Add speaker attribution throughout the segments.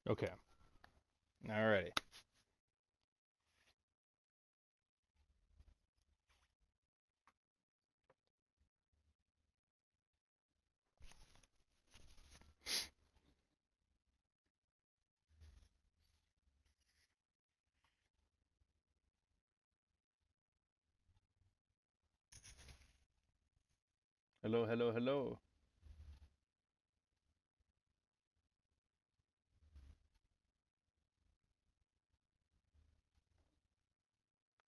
Speaker 1: Okay. Alrighty. Hello, hello, hello.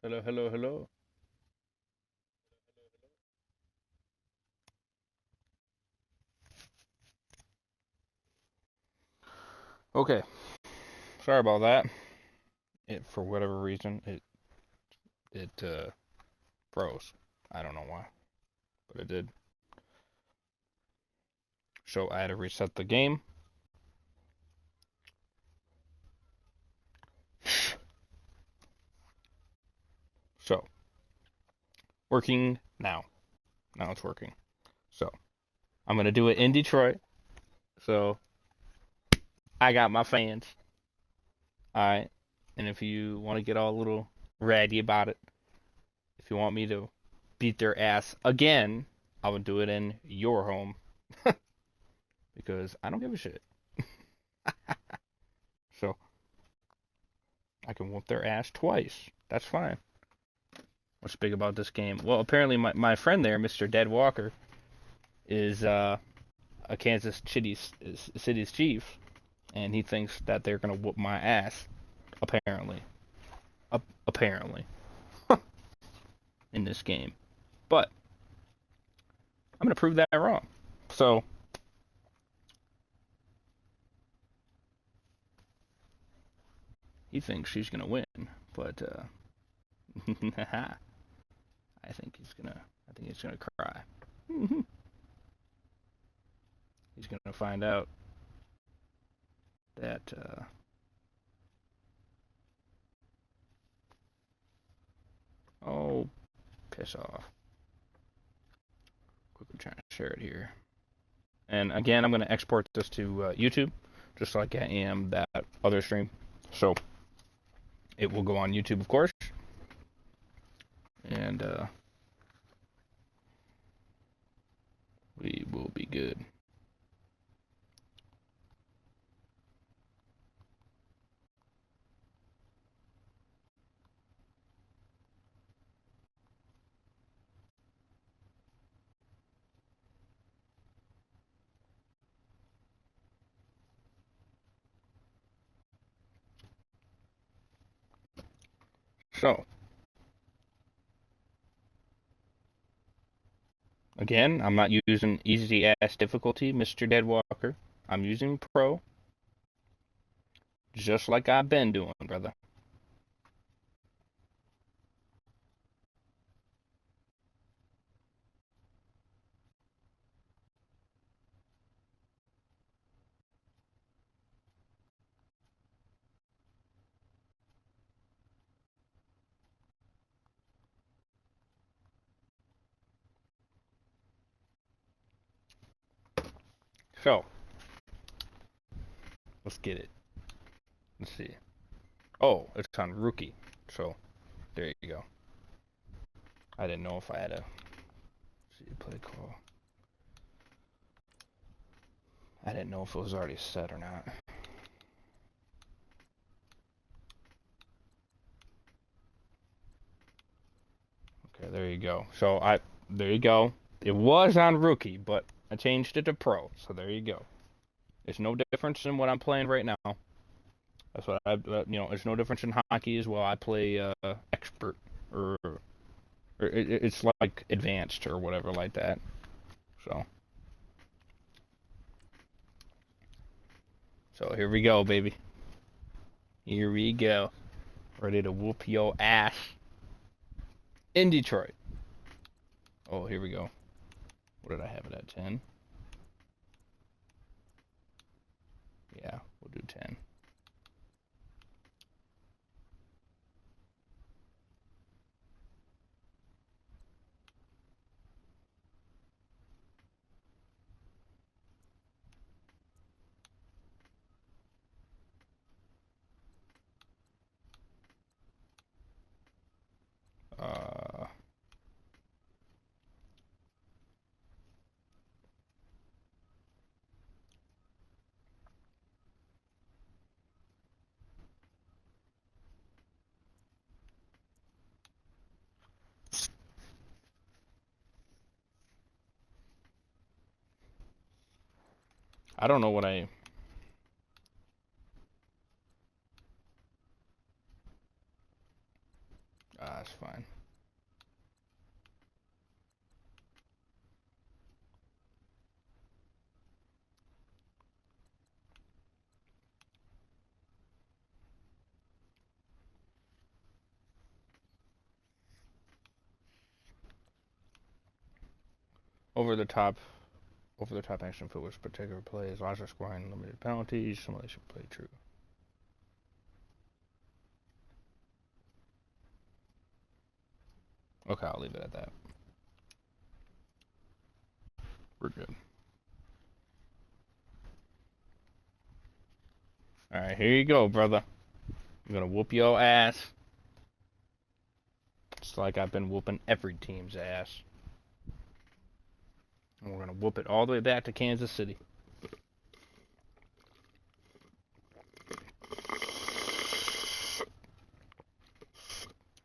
Speaker 1: Hello, hello, hello. Okay. Sorry about that. It for whatever reason it froze. I don't know why, but it did. So I had to reset the game. So working now. Now it's working. So I'm gonna do it in Detroit. So I got my fans. All right. And if you want to get all a little ratty about it, if you want me to beat their ass again, I would do it in your home because I don't give a shit. So I can whoop their ass twice. That's fine. What's big about this game? Well, apparently my friend there, Mr. Deadwalker, is a Kansas City's chief, and he thinks that they're gonna whoop my ass. Apparently, apparently, in this game. But I'm gonna prove that wrong. So he thinks she's gonna win, but I think he's gonna. I think he's gonna cry. He's gonna find out that. Oh, piss off. Quickly trying to share it here. And again, I'm gonna export this to YouTube, just like I am that other stream. So it will go on YouTube, of course, and we will be good. So again, I'm not using easy ass difficulty, Mr. Deadwalker. I'm using pro, just like I've been doing, brother. So let's get it. Let's see. Oh, it's on rookie. So there you go. I didn't know if I had a see play call. I didn't know if it was already set or not. Okay, there you go. So there you go. It was on rookie, but I changed it to pro. So there you go. It's no difference in what I'm playing right now. That's what it's no difference in hockey as well. I play expert or it's like advanced or whatever like that. So here we go, baby. Here we go. Ready to whoop your ass in Detroit. Oh, here we go. What did I have it at? 10? Yeah, we'll do 10. I don't know what I... That's fine. Over the top action for which particular plays, lots of scoring limited penalties, simulation play true. Okay, I'll leave it at that. We're good. Alright, here you go, brother. I'm gonna whoop your ass. It's like I've been whooping every team's ass. And we're gonna whoop it all the way back to Kansas City.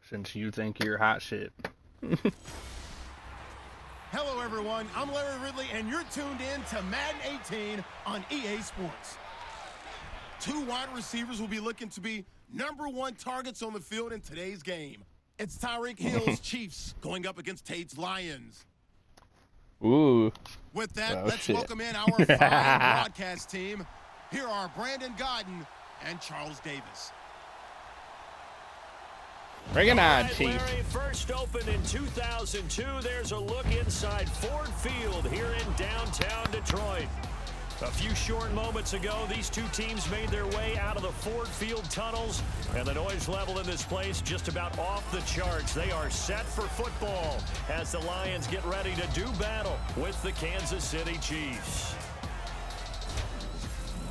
Speaker 1: Since you think you're hot shit.
Speaker 2: Hello everyone, I'm Larry Ridley and you're tuned in to Madden 18 on EA Sports. Two wide receivers will be looking to be #1 targets on the field in today's game. It's Tyreek Hill's Chiefs going up against Tate's Lions.
Speaker 1: Ooh.
Speaker 2: With that, let's welcome in our fine broadcast team. Here are Brandon Godden and Charles Davis.
Speaker 1: Bring it on, Chiefs.
Speaker 3: Larry, first opened in 2002. There's a look inside Ford Field here in downtown Detroit. A few short moments ago, these two teams made their way out of the Ford Field tunnels, and the noise level in this place just about off the charts. They are set for football as the Lions get ready to do battle with the Kansas City Chiefs.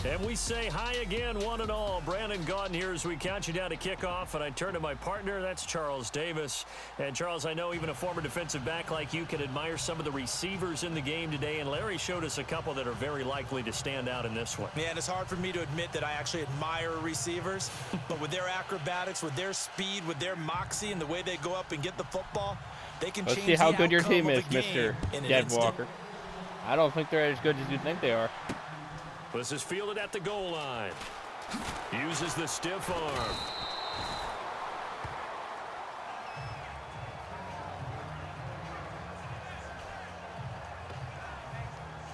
Speaker 3: And we say hi again, one and all. Brandon Gaudin here as we count you down to kickoff, and I turn to my partner, that's Charles Davis. And Charles, I know even a former defensive back like you can admire some of the receivers in the game today, and Larry showed us a couple that are very likely to stand out in this one.
Speaker 4: Yeah, and it's hard for me to admit that I actually admire receivers, but with their acrobatics, with their speed, with their moxie, and the way they go up and get the football, they can change the outcome of the game.
Speaker 1: Let's see how good your team is, Mr. Deadwalker. I don't think they're as good as you think they are.
Speaker 3: This is fielded at the goal line. Uses the stiff arm.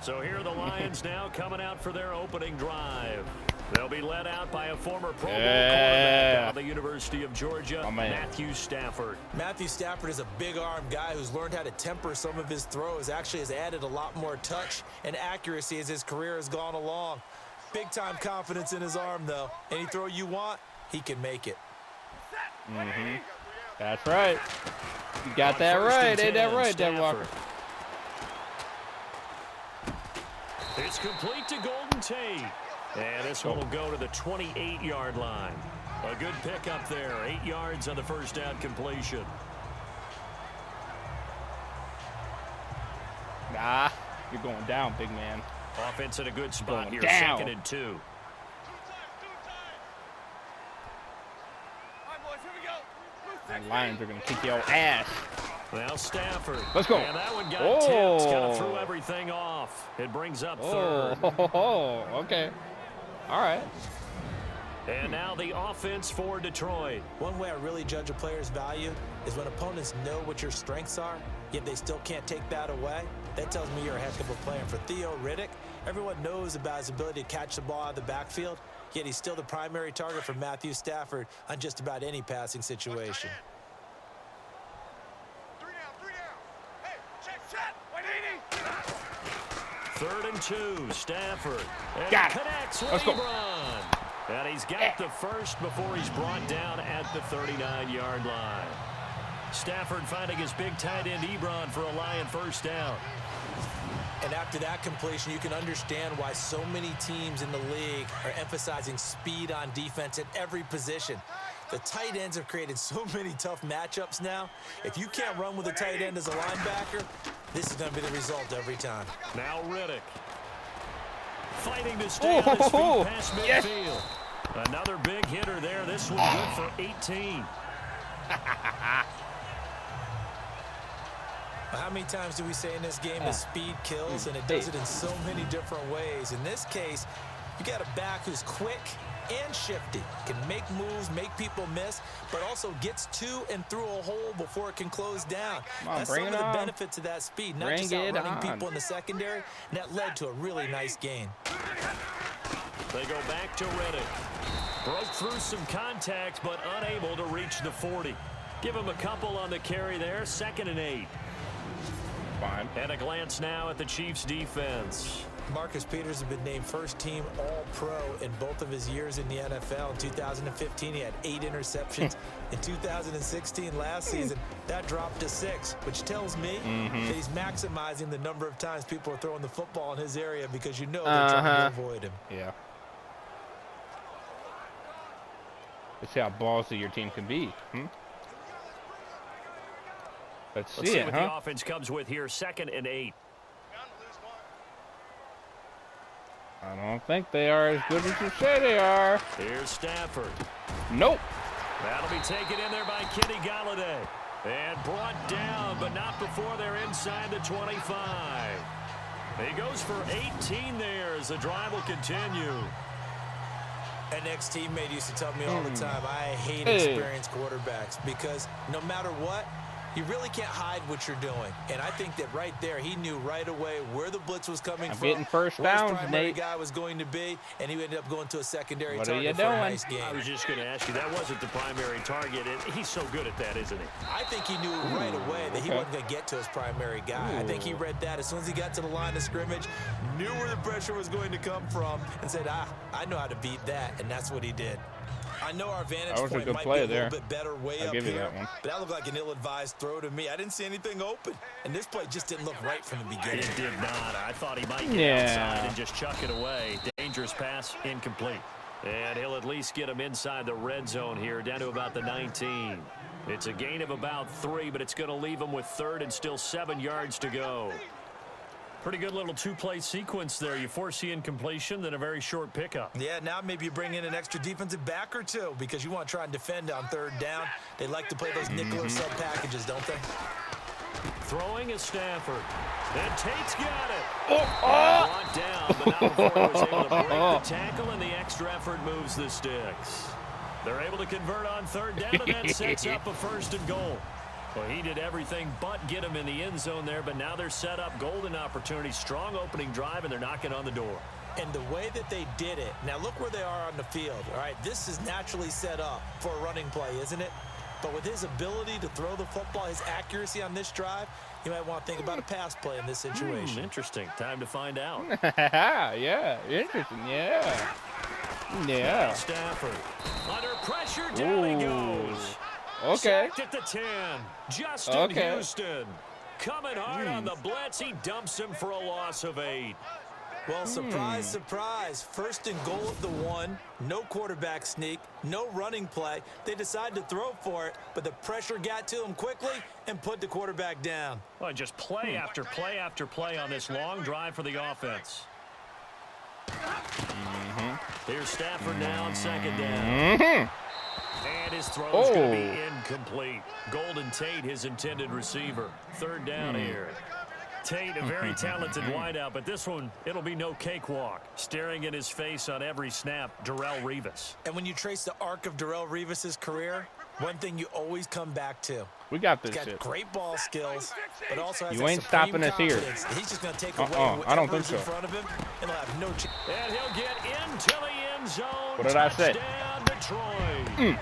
Speaker 3: So here are the Lions now coming out for their opening drive. They'll be led out by a former Pro Bowl quarterback out of the University of Georgia, Matthew Stafford.
Speaker 4: Matthew Stafford is a big-arm guy who's learned how to temper some of his throws. Actually has added a lot more touch and accuracy as his career has gone along. Big-time confidence in his arm, though. Any throw you want, he can make it.
Speaker 1: Mm-hmm. That's right. You got that right. Ain't that right, Deadwalker?
Speaker 3: It's complete to Golden Tate. And this one will go to the 28-yard line. A good pickup there. 8 yards on the first down completion.
Speaker 1: Nah, you're going down, big man.
Speaker 3: Offense in a good spot here.
Speaker 1: Down.
Speaker 3: 2nd and 2.
Speaker 2: All right, boys, here we go.
Speaker 1: And Lions are going to kick your ass.
Speaker 3: Now Stafford.
Speaker 1: Let's go.
Speaker 3: And that one got tipped. Kind of threw everything off. It brings up third.
Speaker 1: Oh, okay. All right.
Speaker 3: And now the offense for Detroit.
Speaker 4: One way I really judge a player's value is when opponents know what your strengths are, yet they still can't take that away. That tells me you're a heck of a player. For Theo Riddick, everyone knows about his ability to catch the ball out of the backfield, yet he's still the primary target for Matthew Stafford on just about any passing situation.
Speaker 3: Third and 2, Stafford. And
Speaker 1: got it.
Speaker 3: Connects
Speaker 1: Let's go.
Speaker 3: Lebron. And he's got the first before he's brought down at the 39-yard line. Stafford finding his big tight end Ebron for a Lion first down.
Speaker 4: And after that completion, you can understand why so many teams in the league are emphasizing speed on defense at every position. The tight ends have created so many tough matchups now. If you can't run with a tight end as a linebacker, this is going to be the result every time.
Speaker 3: Now Riddick. Fighting to stay on his feet past midfield.
Speaker 1: Yes.
Speaker 3: Another big hitter there. This one good for 18.
Speaker 4: How many times do we say in this game that speed kills, and it does it in so many different ways? In this case, you got a back who's quick and shifty, can make moves, make people miss, but also gets to and through a hole before it can close down. That's some of the benefits of that speed, not just outrunning people in the secondary, and that led to a really nice gain.
Speaker 3: They go back to Riddick. Broke through some contact, but unable to reach the 40. Give him a couple on the carry there, 2nd and 8.
Speaker 1: Fine.
Speaker 3: And a glance now at the Chiefs' defense.
Speaker 4: Marcus Peters has been named first-team All-Pro in both of his years in the NFL. In 2015, he had 8 interceptions. In 2016, last season, that dropped to 6, which tells me that he's maximizing the number of times people are throwing the football in his area because you know they're trying to avoid him.
Speaker 1: Yeah. Let's see how ballsy your team can be. Let's see
Speaker 3: what the offense comes with here, 2nd and 8.
Speaker 1: I don't think they are as good as you say they are.
Speaker 3: Here's Stafford.
Speaker 1: Nope.
Speaker 3: That'll be taken in there by Kenny Galladay. And brought down, but not before they're inside the 25. He goes for 18 there as the drive will continue.
Speaker 4: An ex-teammate used to tell me all the time, I hate experienced quarterbacks because no matter what, you really can't hide what you're doing. And I think that right there, he knew right away where the blitz was coming from.
Speaker 1: Getting first downs,
Speaker 4: where his primary
Speaker 1: Nate.
Speaker 4: guy was going to be, and he ended up going to a secondary
Speaker 1: What are you
Speaker 4: target for a
Speaker 1: doing?
Speaker 4: nice game.
Speaker 3: I was just going to ask you, that wasn't the primary target, and he's so good at that, isn't he?
Speaker 4: I think he knew right away that he wasn't going to get to his primary guy. I think he read that as soon as he got to the line of scrimmage, knew where the pressure was going to come from, and said, I know how to beat that, and that's what he did. I know our vantage point might be a little bit better way up here, but that looked like an ill-advised throw to me. I didn't see anything open, and this play just didn't look right from the beginning.
Speaker 3: It did not. I thought he might get outside and just chuck it away. Dangerous pass, incomplete. And he'll at least get him inside the red zone here, down to about the 19. It's a gain of about 3, but it's going to leave him with 3rd and still 7 yards to go. Pretty good little 2-play sequence there. You foresee incompletion, then a very short pickup.
Speaker 4: Yeah, now maybe you bring in an extra defensive back or 2 because you want to try and defend on 3rd down. They like to play those nickel or sub packages, don't they?
Speaker 3: Throwing is Stafford. And Tate's got it. Brought down, but not before he was able to break the tackle, and the extra effort moves the sticks. They're able to convert on 3rd down, and that sets up a 1st and goal. Well, he did everything but get him in the end zone there, but now they're set up. Golden opportunity, strong opening drive, and they're knocking on the door.
Speaker 4: And the way that they did it, now look where they are on the field. All right, this is naturally set up for a running play, isn't it? But with his ability to throw the football, his accuracy on this drive, you might want to think about a pass play in this situation.
Speaker 3: Interesting. Time to find out.
Speaker 1: Yeah, interesting. Yeah.
Speaker 3: Stafford under pressure, down he goes.
Speaker 1: Okay.
Speaker 3: Sacked at the 10. Justin Houston coming hard on the blitz. He dumps him for a loss of 8.
Speaker 4: Well, surprise, surprise. 1st and goal at the 1. No quarterback sneak. No running play. They decide to throw for it, but the pressure got to him quickly and put the quarterback down.
Speaker 3: Well, just play after play after play on this long drive for the offense. Here's Stafford now on 2nd down. And his throw is going to be incomplete. Golden Tate, his intended receiver. 3rd down here. Tate, a very talented wideout, but this one, it'll be no cakewalk. Staring in his face on every snap, Darrelle Revis.
Speaker 4: And when you trace the arc of Darrelle Revis' career, one thing you always come back to.
Speaker 1: We got this
Speaker 4: He's got great ball skills, but also has
Speaker 1: you ain't stopping us here.
Speaker 4: He's just going to take away
Speaker 1: I don't think so.
Speaker 4: in front of him, and he'll have no chance.
Speaker 3: And he'll get into the end zone.
Speaker 1: What did I say?
Speaker 3: Touchdown, Detroit.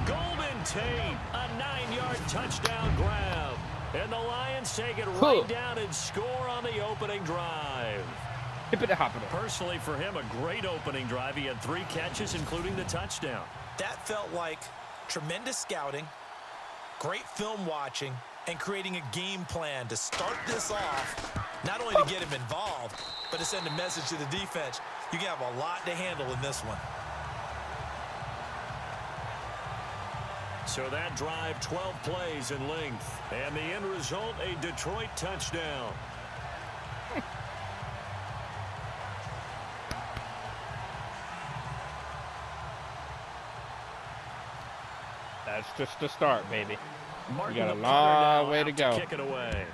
Speaker 3: Golden Tate, a 9-yard touchdown grab. And the Lions take it right down and score on the opening drive. Personally, for him, a great opening drive. He had 3 catches, including the touchdown.
Speaker 4: That felt like tremendous scouting, great film watching, and creating a game plan to start this off, not only to get him involved, but to send a message to the defense. You can have a lot to handle in this one.
Speaker 3: So that drive, 12 plays in length. And the end result, a Detroit touchdown.
Speaker 1: That's just the start, baby.
Speaker 3: Martin
Speaker 1: got a
Speaker 3: the punter
Speaker 1: long
Speaker 3: now
Speaker 1: way
Speaker 3: out
Speaker 1: to go.
Speaker 3: kick it away.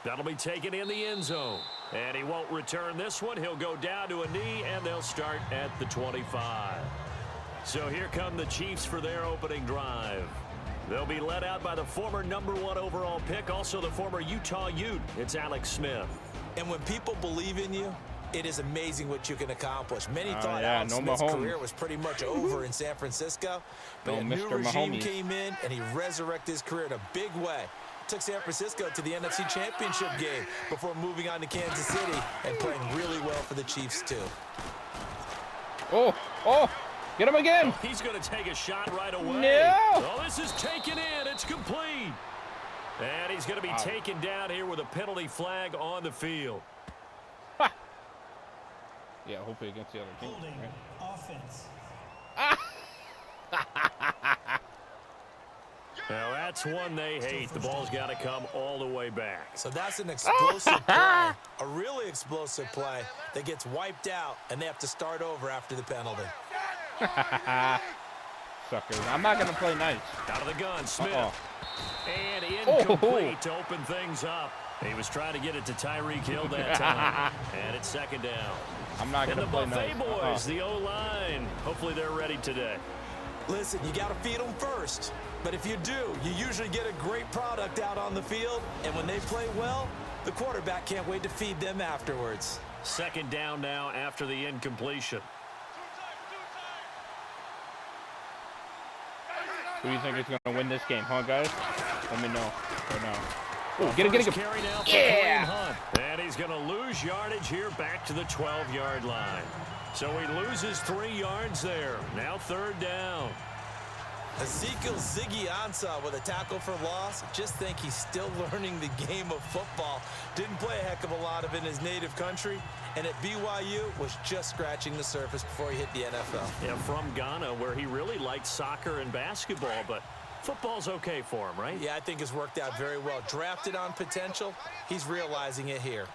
Speaker 3: That'll be taken in the end zone. And he won't return this one. He'll go down to a knee, and they'll start at the 25. So here come the Chiefs for their opening drive. They'll be led out by the former #1 overall pick, also the former Utah Ute. It's Alex Smith.
Speaker 4: And when people believe in you, it is amazing what you can accomplish. Many thought
Speaker 1: yeah,
Speaker 4: Alex
Speaker 1: no
Speaker 4: Smith's
Speaker 1: Mahomes.
Speaker 4: career was pretty much over in San Francisco. But
Speaker 1: No
Speaker 4: a new
Speaker 1: Mr.
Speaker 4: regime
Speaker 1: Mahomes.
Speaker 4: came in, and he resurrected his career in a big way. Took San Francisco to the NFC Championship game before moving on to Kansas City and playing really well for the Chiefs, too.
Speaker 1: Oh, get him again.
Speaker 3: He's going to take a shot right away.
Speaker 1: No.
Speaker 3: Oh, this is taken in. It's complete. And he's going to be taken down here with a penalty flag on the field.
Speaker 1: Yeah, hopefully against the other team. Right?
Speaker 5: Offense.
Speaker 3: Now, that's one they hate. The ball's got to come all the way back.
Speaker 4: So that's an explosive play, a really explosive play that gets wiped out, and they have to start over after the penalty.
Speaker 1: Suckers. I'm not going to play nice.
Speaker 3: Out of the gun, Smith. And
Speaker 1: Oh.
Speaker 3: incomplete to open things up. He was trying to get it to Tyreek Hill that time. And it's second down.
Speaker 1: I'm not going
Speaker 3: And
Speaker 1: to
Speaker 3: the
Speaker 1: play
Speaker 3: Buffet
Speaker 1: nice.
Speaker 3: boys, the O-line. Hopefully they're ready today.
Speaker 4: Listen, you got to feed them first. But if you do, you usually get a great product out on the field. And when they play well, the quarterback can't wait to feed them afterwards.
Speaker 3: Second down now after the incompletion.
Speaker 1: Who do you think is going to win this game, huh, guys? Let me know right now. Oh, get it.
Speaker 3: Carry now for
Speaker 1: Yeah.
Speaker 3: Kareem Hunt. And he's going to lose yardage here back to the 12-yard line. So he loses 3 yards there. Now third down.
Speaker 4: Ezekiel Ziggy Ansah with a tackle for loss. Just think he's still learning the game of football. Didn't play a heck of a lot of it in his native country. And at BYU was just scratching the surface before he hit the NFL.
Speaker 3: Yeah, from Ghana, where he really liked soccer and basketball, but football's okay for him, right?
Speaker 4: Yeah, I think it's worked out very well. Drafted on potential, he's realizing it here.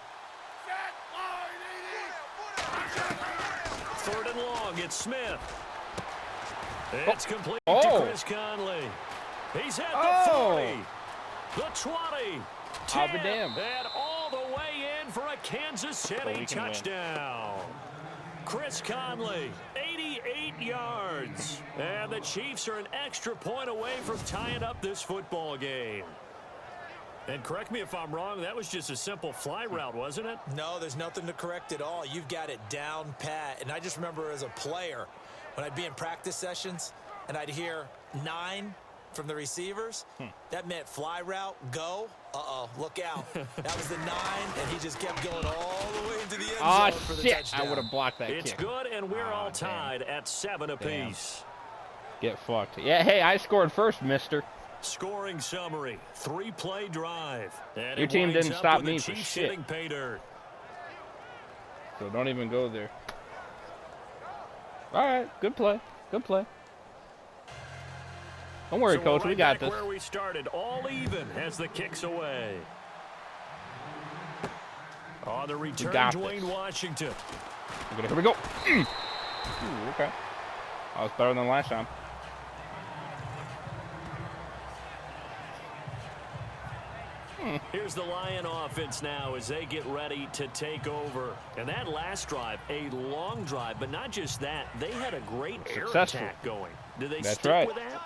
Speaker 3: Third and long, it's Smith. It's complete to Chris Conley. He's at the 40, the 20, 10,
Speaker 1: I'll be damned.
Speaker 3: and all the way in for a Kansas City touchdown. Chris Conley, 88 yards. And the Chiefs are an extra point away from tying up this football game. And correct me if I'm wrong, that was just a simple fly route, wasn't it?
Speaker 4: No, there's nothing to correct at all. You've got it down pat. And I just remember as a player, when I'd be in practice sessions and I'd hear 9 from the receivers, that meant fly route, go. Look out. That was the 9, and he just kept going all the way into the end zone for the touchdown.
Speaker 1: I would have blocked that
Speaker 3: It's
Speaker 1: kick.
Speaker 3: good, and we're all tied at 7 apiece.
Speaker 1: Get fucked. Yeah, hey, I scored first, mister.
Speaker 3: Scoring summary, 3-play drive. And
Speaker 1: Your
Speaker 3: it
Speaker 1: team
Speaker 3: winds
Speaker 1: didn't
Speaker 3: up
Speaker 1: stop
Speaker 3: with
Speaker 1: me
Speaker 3: the
Speaker 1: for
Speaker 3: Chiefs
Speaker 1: shit.
Speaker 3: hitting pay dirt.
Speaker 1: So don't even go there. All right, good play. Good play. Don't worry,
Speaker 3: So
Speaker 1: Coach.
Speaker 3: we're
Speaker 1: We
Speaker 3: right
Speaker 1: got
Speaker 3: back
Speaker 1: this.
Speaker 3: where we started, all even as the kick's away. On the return,
Speaker 1: got
Speaker 3: Dwayne
Speaker 1: this.
Speaker 3: Washington.
Speaker 1: Okay, here we go. Ooh, okay. That was better than last time.
Speaker 3: Here's the Lion offense now as they get ready to take over. And that last drive, a long drive, but not just that. They had a great air
Speaker 1: Successful.
Speaker 3: attack going. Do they
Speaker 1: That's
Speaker 3: stick
Speaker 1: right.
Speaker 3: with that?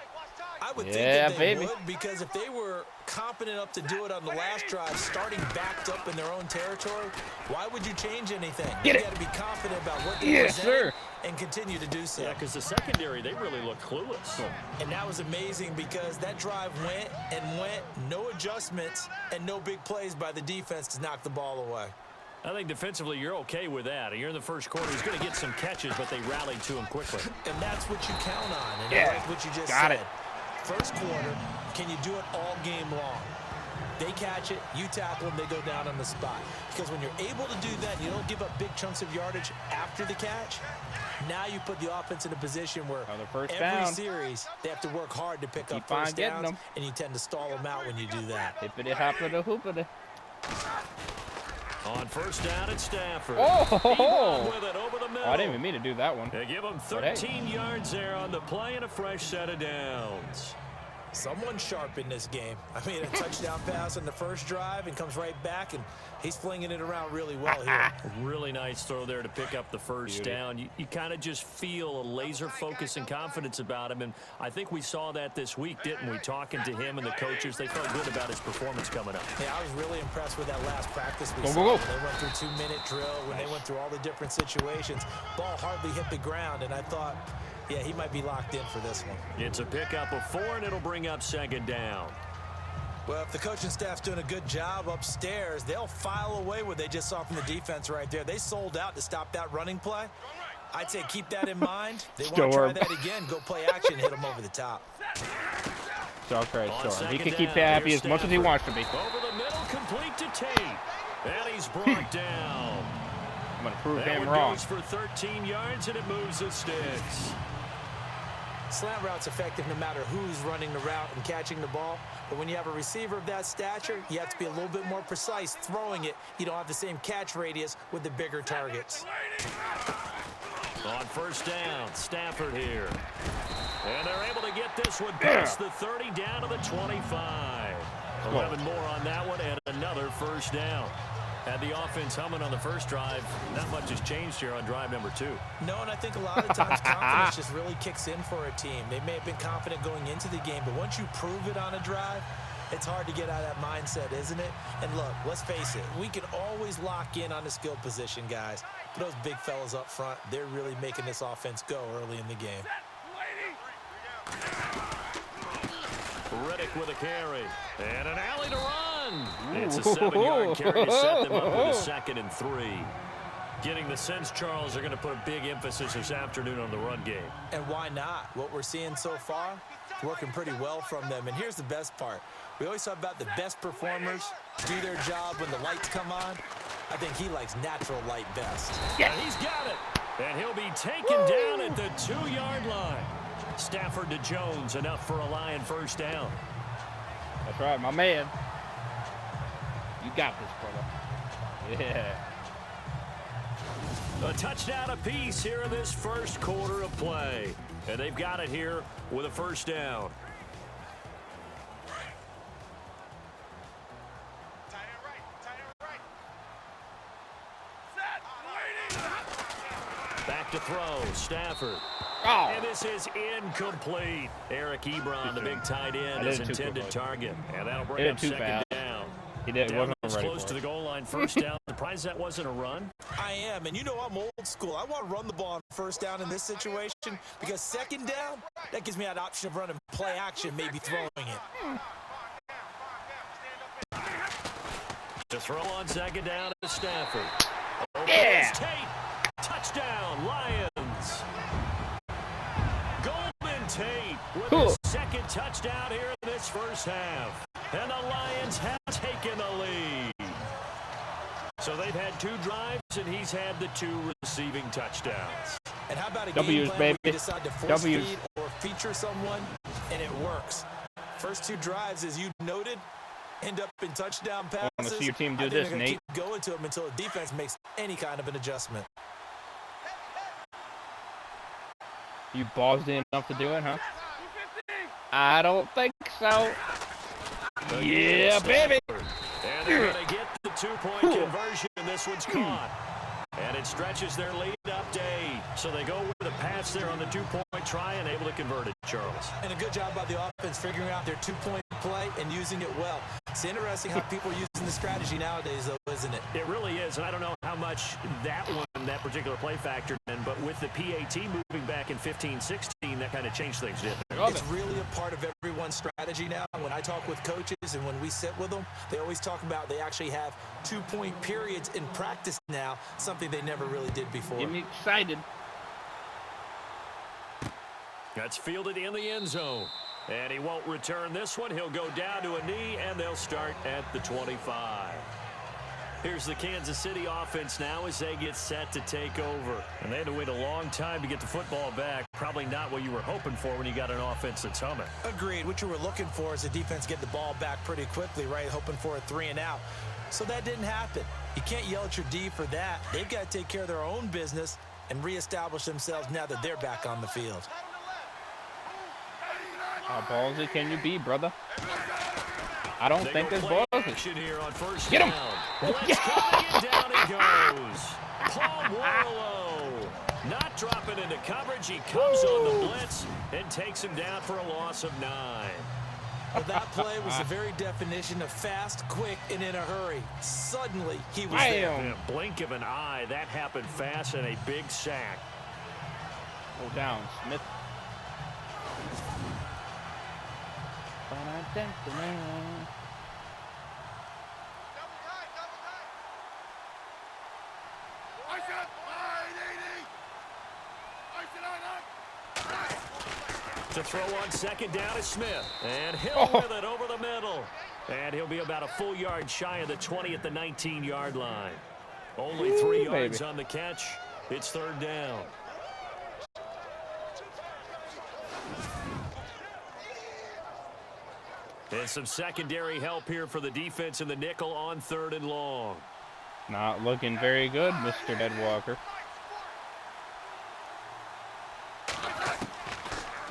Speaker 4: I would
Speaker 1: Yeah,
Speaker 4: think that they
Speaker 1: baby.
Speaker 4: would, because if they were competent enough to do it on the last drive, starting backed up in their own territory, why would you change anything?
Speaker 1: Get
Speaker 4: you
Speaker 1: it.
Speaker 4: got to be confident about what they
Speaker 1: Yes,
Speaker 4: presented
Speaker 1: sir.
Speaker 4: and continue to do so.
Speaker 3: Yeah, because the secondary, they really look clueless.
Speaker 4: And that was amazing because that drive went, no adjustments, and no big plays by the defense to knock the ball away.
Speaker 3: I think defensively you're okay with that. You're in the first quarter. He's going to get some catches, but they rallied to him quickly.
Speaker 4: And that's what you count on. And
Speaker 1: Yeah,
Speaker 4: I like what you just
Speaker 1: got
Speaker 4: said.
Speaker 1: it.
Speaker 4: First quarter, can you do it all game long? They catch it, you tackle them, they go down on the spot. Because when you're able to do that, you don't give up big chunks of yardage after the catch. Now you put the offense in a position where
Speaker 1: Another first
Speaker 4: every
Speaker 1: down.
Speaker 4: series they have to work hard to pick up
Speaker 1: Keep on
Speaker 4: first
Speaker 1: getting
Speaker 4: downs,
Speaker 1: them.
Speaker 4: and you tend to stall them out when you do that.
Speaker 1: Hippity hoppity hoopity.
Speaker 3: On first down at Stafford.
Speaker 1: Oh, ho, ho, ho.
Speaker 3: Ebron with it over the middle. middle.
Speaker 1: I didn't even mean to do that one.
Speaker 3: They give him 13 yards there on the play and a fresh set of downs.
Speaker 4: Someone's sharp in this game. I mean, a touchdown pass on the first drive and comes right back, and he's flinging it around really well here.
Speaker 3: Really nice throw there to pick up the first down. You kind of just feel a laser focus and confidence about him, and I think we saw that this week, didn't we? Talking to him and the coaches, they felt good about his performance coming up.
Speaker 4: Yeah, I was really impressed with that last practice we saw. When they went through 2-minute drill, when they went through all the different situations, ball hardly hit the ground, and I thought, yeah, he might be locked in for this one.
Speaker 3: It's a pickup of 4, and it'll bring up second down.
Speaker 4: Well, if the coaching staff's doing a good job upstairs, they'll file away what they just saw from the defense right there. They sold out to stop that running play. I'd say keep that in mind. They want to try that again, go play action, hit them over the top.
Speaker 1: It's okay, Storm. He can keep happy as much as he wants to be.
Speaker 3: Over the middle, complete to Tate. And he's brought down.
Speaker 1: I'm going to prove him
Speaker 3: that
Speaker 1: wrong.
Speaker 3: Goes for 13 yards, and it moves the sticks.
Speaker 4: Slant route's effective no matter who's running the route and catching the ball. But when you have a receiver of that stature, you have to be a little bit more precise throwing it. You don't have the same catch radius with the bigger targets.
Speaker 3: On first down, Stafford here. And they're able to get this one past the 30 down to the 25. 11 more on that one and another first down. Had the offense humming on the first drive. Not much has changed here on drive number 2.
Speaker 4: No, and I think a lot of times confidence just really kicks in for a team. They may have been confident going into the game, but once you prove it on a drive, it's hard to get out of that mindset, isn't it? And look, let's face it, we can always lock in on the skill position, guys. But those big fellas up front, they're really making this offense go early in the game.
Speaker 3: Riddick with a carry. And an alley to run. It's a 7-yard carry to set them up with a 2nd and 3. Getting the sense, Charles, they're going to put a big emphasis this afternoon on the run game.
Speaker 4: And why not? What we're seeing so far, working pretty well from them. And here's the best part. We always talk about the best performers do their job when the lights come on. I think he likes natural light best.
Speaker 3: Yeah, he's got it. And he'll be taken down at the 2-yard line. Stafford to Jones, enough for a Lion first down.
Speaker 1: That's right, my man. You got this, brother. Yeah.
Speaker 3: A touchdown apiece here in this first quarter of play. And they've got it here with a first down. Back to throw, Stafford.
Speaker 1: Oh.
Speaker 3: And this is incomplete. Eric Ebron, the big tight end, is intended target. And that'll bring up second down.
Speaker 1: He did.
Speaker 3: Down
Speaker 1: Wasn't
Speaker 3: close to the goal line, first down. Surprised that wasn't a run.
Speaker 4: I am, and you know I'm old school. I want to run the ball on first down in this situation because second down, that gives me that option of running play action, maybe throwing it.
Speaker 3: To throw on second down to Stafford.
Speaker 1: Yeah.
Speaker 3: Tate. Touchdown, Lions. Golden Tate with his second touchdown here in this first half. And the Lions have taken the lead. So they've had 2 drives, and he's had the 2 receiving touchdowns.
Speaker 4: And how about a game plan where you decide to force feed or feature someone, and it works. First 2 drives, as you noted, end up in touchdown passes.
Speaker 1: I want to see your team do
Speaker 4: I think
Speaker 1: this,
Speaker 4: they're
Speaker 1: Nate.
Speaker 4: Keep going to them until the defense makes any kind of an adjustment.
Speaker 1: You ballsy enough to do it, huh? I don't think so. Yeah, baby.
Speaker 3: And they're going to get the 2-point conversion, and this one's caught. And it stretches their lead up to 8. So they go with a pass there on the 2-point try and able to convert it, Charles.
Speaker 4: And a good job by the offense figuring out their 2-point play and using it well. It's interesting how people are using the strategy nowadays, though, isn't it?
Speaker 3: It really is, and I don't know how much that particular play factored in, but with the PAT moving back in 15-16, that kind of changed things, didn't it?
Speaker 4: It's really a part of everyone's strategy now. When I talk with coaches and when we sit with them, they always talk about they actually have 2-point periods in practice now, something they never really did before.
Speaker 1: Get me excited.
Speaker 3: That's fielded in the end zone. And he won't return this one. He'll go down to a knee, and they'll start at the 25. Here's the Kansas City offense now as they get set to take over. And they had to wait a long time to get the football back. Probably not what you were hoping for when you got an offense that's humming.
Speaker 4: Agreed. What you were looking for is the defense get the ball back pretty quickly, right? Hoping for a 3-and-out. So that didn't happen. You can't yell at your D for that. They've got to take care of their own business and reestablish themselves now that they're back on the field.
Speaker 1: How ballsy can you be, brother? I don't think there's ballsy.
Speaker 3: Here on first
Speaker 1: Get him!
Speaker 3: Blitz coming and down he goes. Paul Warlow not dropping into coverage. He comes on the blitz and takes him down for a loss of 9.
Speaker 4: Well, that play was the very definition of fast, quick, and in a hurry. Suddenly, he was there.
Speaker 3: In a blink of an eye, that happened fast and a big sack.
Speaker 1: Go down, Smith.
Speaker 3: To throw on second down is Smith. And Hill with it over the middle. And he'll be about a full yard shy of the 20 at the 19-yard line. Only 3 yards on the catch. It's third down. And some secondary help here for the defense in the nickel on 3rd and long.
Speaker 1: Not looking very good, Mr. Deadwalker.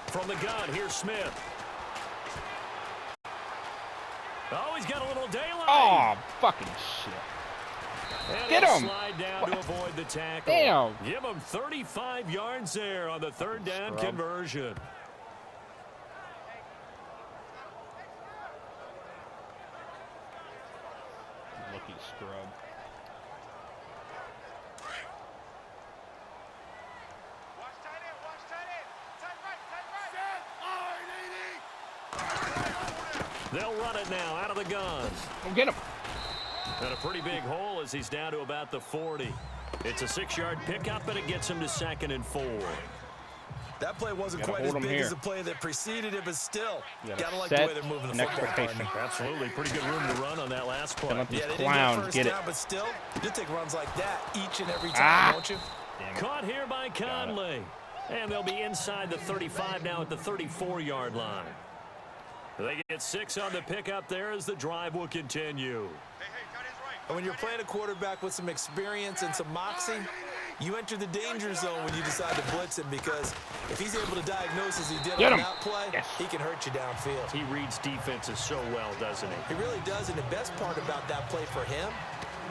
Speaker 3: From the gun, here's Smith. Oh, he's got a little daylight.
Speaker 1: Oh, fucking shit.
Speaker 3: And
Speaker 1: Get him.
Speaker 3: Slide down to avoid the tackle.
Speaker 1: Damn.
Speaker 3: Give him 35 yards there on the 3rd down conversion.
Speaker 1: Lucky scrub. They'll run it now out of the gun. Go get him.
Speaker 3: And a pretty big hole as he's down to about the 40. It's a 6-yard pickup, and it gets him to 2nd and 4.
Speaker 4: That play wasn't quite as big as the play that preceded it, but still, gotta like the way they're moving the football.
Speaker 3: Absolutely, pretty good room to run on that last play.
Speaker 1: Yeah,
Speaker 4: they didn't
Speaker 1: clown
Speaker 4: get
Speaker 1: get it.
Speaker 4: down, but still, you'll take runs like that each and every time, won't you?
Speaker 3: Caught here by Conley. And they'll be inside the 35 now at the 34-yard line. They get 6 on the pickup there as the drive will continue.
Speaker 4: And when you're playing a quarterback with some experience and some moxie, you enter the danger zone when you decide to blitz him, because if he's able to diagnose as he did on that play, he can hurt you downfield.
Speaker 3: He reads defenses so well, doesn't he?
Speaker 4: He really does, and the best part about that play for him,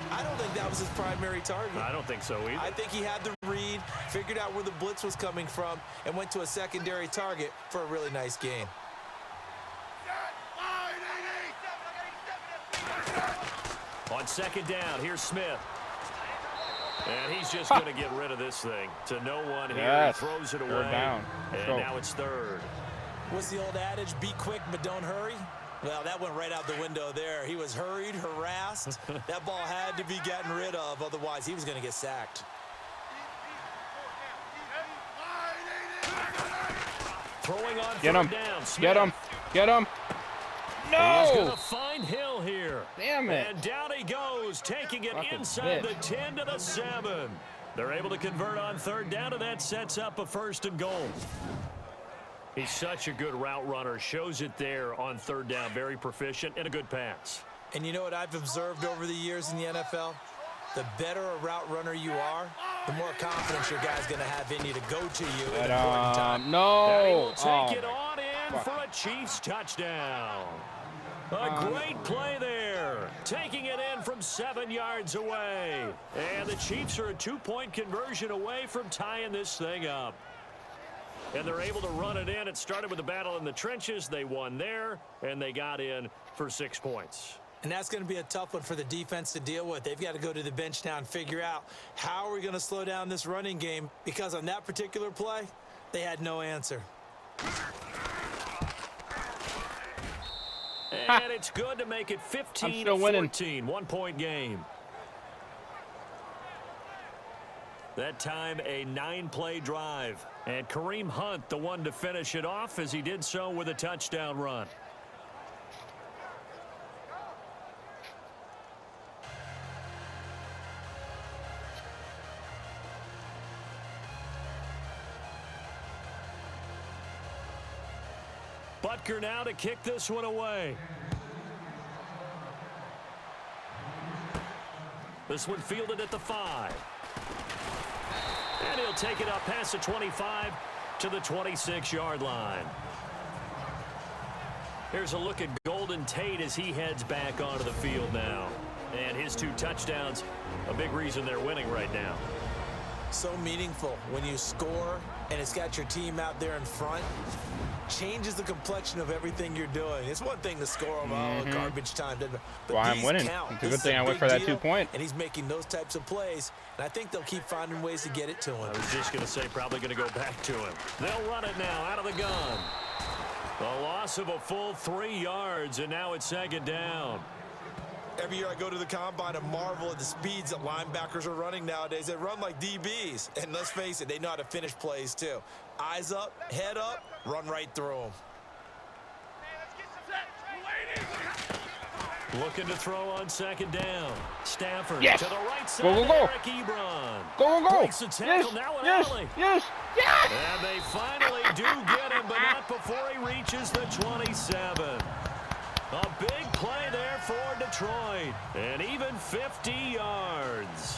Speaker 4: I don't think that was his primary target.
Speaker 3: I don't think so either.
Speaker 4: I think he had the read, figured out where the blitz was coming from, and went to a secondary target for a really nice gain.
Speaker 3: On 2nd down, here's Smith. And he's just going to get rid of this thing. To no one here. He throws it away.
Speaker 1: Down.
Speaker 3: And now it's 3rd.
Speaker 4: What's the old adage? Be quick, but don't hurry. Well, that went right out the window there. He was hurried, harassed. That ball had to be gotten rid of. Otherwise, he was going to get sacked.
Speaker 3: Throwing on
Speaker 1: Get him.
Speaker 3: down. Smith.
Speaker 1: Get him. Get him. No!
Speaker 3: He's going to find Hill here.
Speaker 1: Damn it.
Speaker 3: And down he goes, taking it
Speaker 1: Fucking
Speaker 3: inside
Speaker 1: bitch.
Speaker 3: the 10 to the 7. They're able to convert on 3rd down, and that sets up a 1st and goal. He's such a good route runner. Shows it there on 3rd down. Very proficient and a good pass.
Speaker 4: And you know what I've observed over the years in the NFL? The better a route runner you are, the more confidence your guy's going to have in you to go to you at an important time.
Speaker 1: No.
Speaker 3: And he will take it on in for a Chiefs touchdown. A great play there. Taking it in from 7 yards away. And the Chiefs are a 2-point conversion away from tying this thing up. And they're able to run it in. It started with a battle in the trenches. They won there, and they got in for 6 points.
Speaker 4: And that's going to be a tough one for the defense to deal with. They've got to go to the bench now and figure out how are we going to slow down this running game, because on that particular play, they had no answer.
Speaker 3: And it's good to make it 15-14, 1-point game. That time a 9-play drive. And Kareem Hunt, the one to finish it off, as he did so with a touchdown run. Butker now to kick this one away. This one fielded at the 5. And he'll take it up past the 25 to the 26-yard line. Here's a look at Golden Tate as he heads back onto the field now. And his 2 touchdowns, a big reason they're winning right now.
Speaker 4: So meaningful when you score and it's got your team out there in front. Changes the complexion of everything you're doing. It's one thing to score on garbage time, but
Speaker 1: well, I'm winning.
Speaker 4: count.
Speaker 1: It's a good thing I went for that 2 point.
Speaker 4: And he's making those types of plays, and I think they'll keep finding ways to get it to him.
Speaker 3: I was just going to say probably going to go back to him. They'll run it now out of the gun. A loss of a full 3 yards, and now it's 2nd down.
Speaker 4: Every year I go to the combine and marvel at the speeds that linebackers are running nowadays. They run like DBs. And let's face it, they know how to finish plays too. Eyes up, head up, run right through them.
Speaker 3: Looking to throw on 2nd down. Stafford
Speaker 1: yes.
Speaker 3: to the right side.
Speaker 1: Go.
Speaker 3: Eric Ebron.
Speaker 1: Go.
Speaker 3: Breaks the tackle now in alley.
Speaker 1: Yes.
Speaker 3: And they finally do get him, but not before he reaches the 27. A big play there for Detroit, and even 50 yards.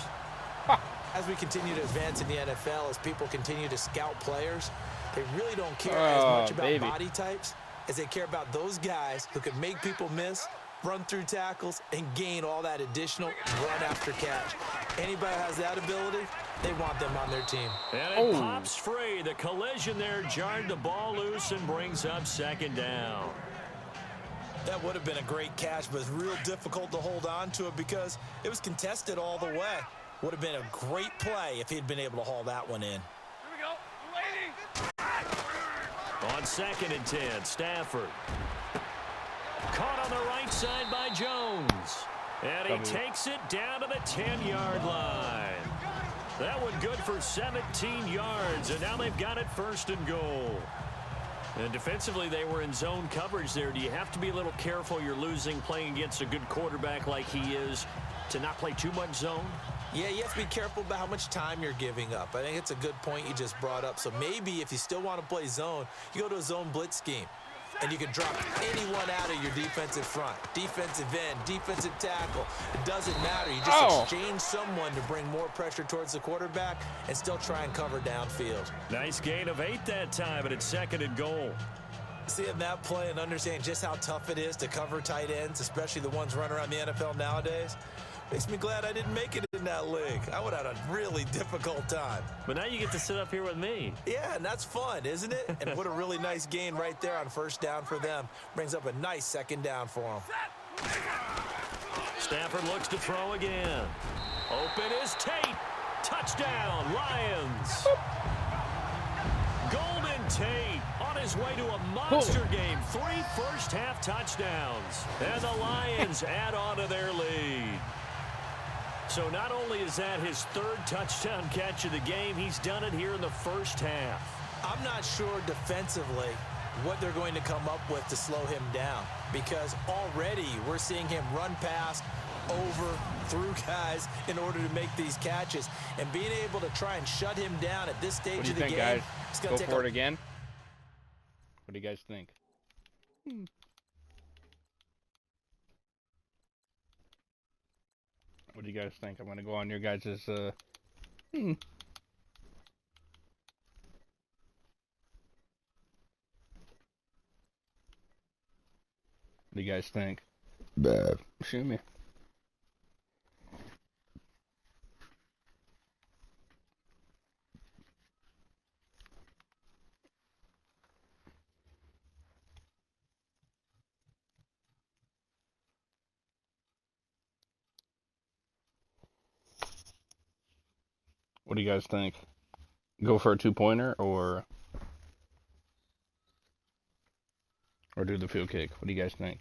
Speaker 4: As we continue to advance in the NFL, as people continue to scout players, they really don't care as much about body types as they care about those guys who can make people miss, run through tackles, and gain all that additional run after catch. Anybody who has that ability, they want them on their team.
Speaker 3: And it pops free. The collision there jarred the ball loose and brings up 2nd down.
Speaker 4: That would have been a great catch, but it's real difficult to hold on to it because it was contested all the way. Would have been a great play if he'd been able to haul that one in.
Speaker 3: Here we go. On 2nd and 10, Stafford. Caught on the right side by Jones. And he takes it down to the 10-yard line. That one good for 17 yards, and now they've got it 1st and goal. And defensively, they were in zone coverage there. Do you have to be a little careful you're losing playing against a good quarterback like he is to not play too much zone?
Speaker 4: Yeah, you have to be careful about how much time you're giving up. I think it's a good point you just brought up. So maybe if you still want to play zone, you go to a zone blitz scheme. And you can drop anyone out of your defensive front. Defensive end, defensive tackle. It doesn't matter. You just exchange someone to bring more pressure towards the quarterback and still try and cover downfield.
Speaker 3: Nice gain of 8 that time, and it's 2nd and goal.
Speaker 4: Seeing that play and understanding just how tough it is to cover tight ends, especially the ones running around the NFL nowadays, makes me glad I didn't make it in that league. I would have had a really difficult time.
Speaker 3: But now you get to sit up here with me.
Speaker 4: Yeah, and that's fun, isn't it? And what a really nice gain right there on 1st down for them. Brings up a nice 2nd down for them.
Speaker 3: Stafford looks to throw again. Open is Tate. Touchdown, Lions. Golden Tate on his way to a monster game. 3 first-half touchdowns. And the Lions add on to their lead. So not only is that his 3rd touchdown catch of the game, he's done it here in the 1st half.
Speaker 4: I'm not sure defensively what they're going to come up with to slow him down, because already we're seeing him run past, over, through guys in order to make these catches. And being able to try and shut him down at this stage of the game,
Speaker 1: guys?
Speaker 4: It's going to take
Speaker 1: for it again? What do you guys think? What do you guys think? I'm going to go on your guys' What do you guys think? Shoot me. What do you guys think? Go for a 2-pointer or do the field kick? What do you guys think?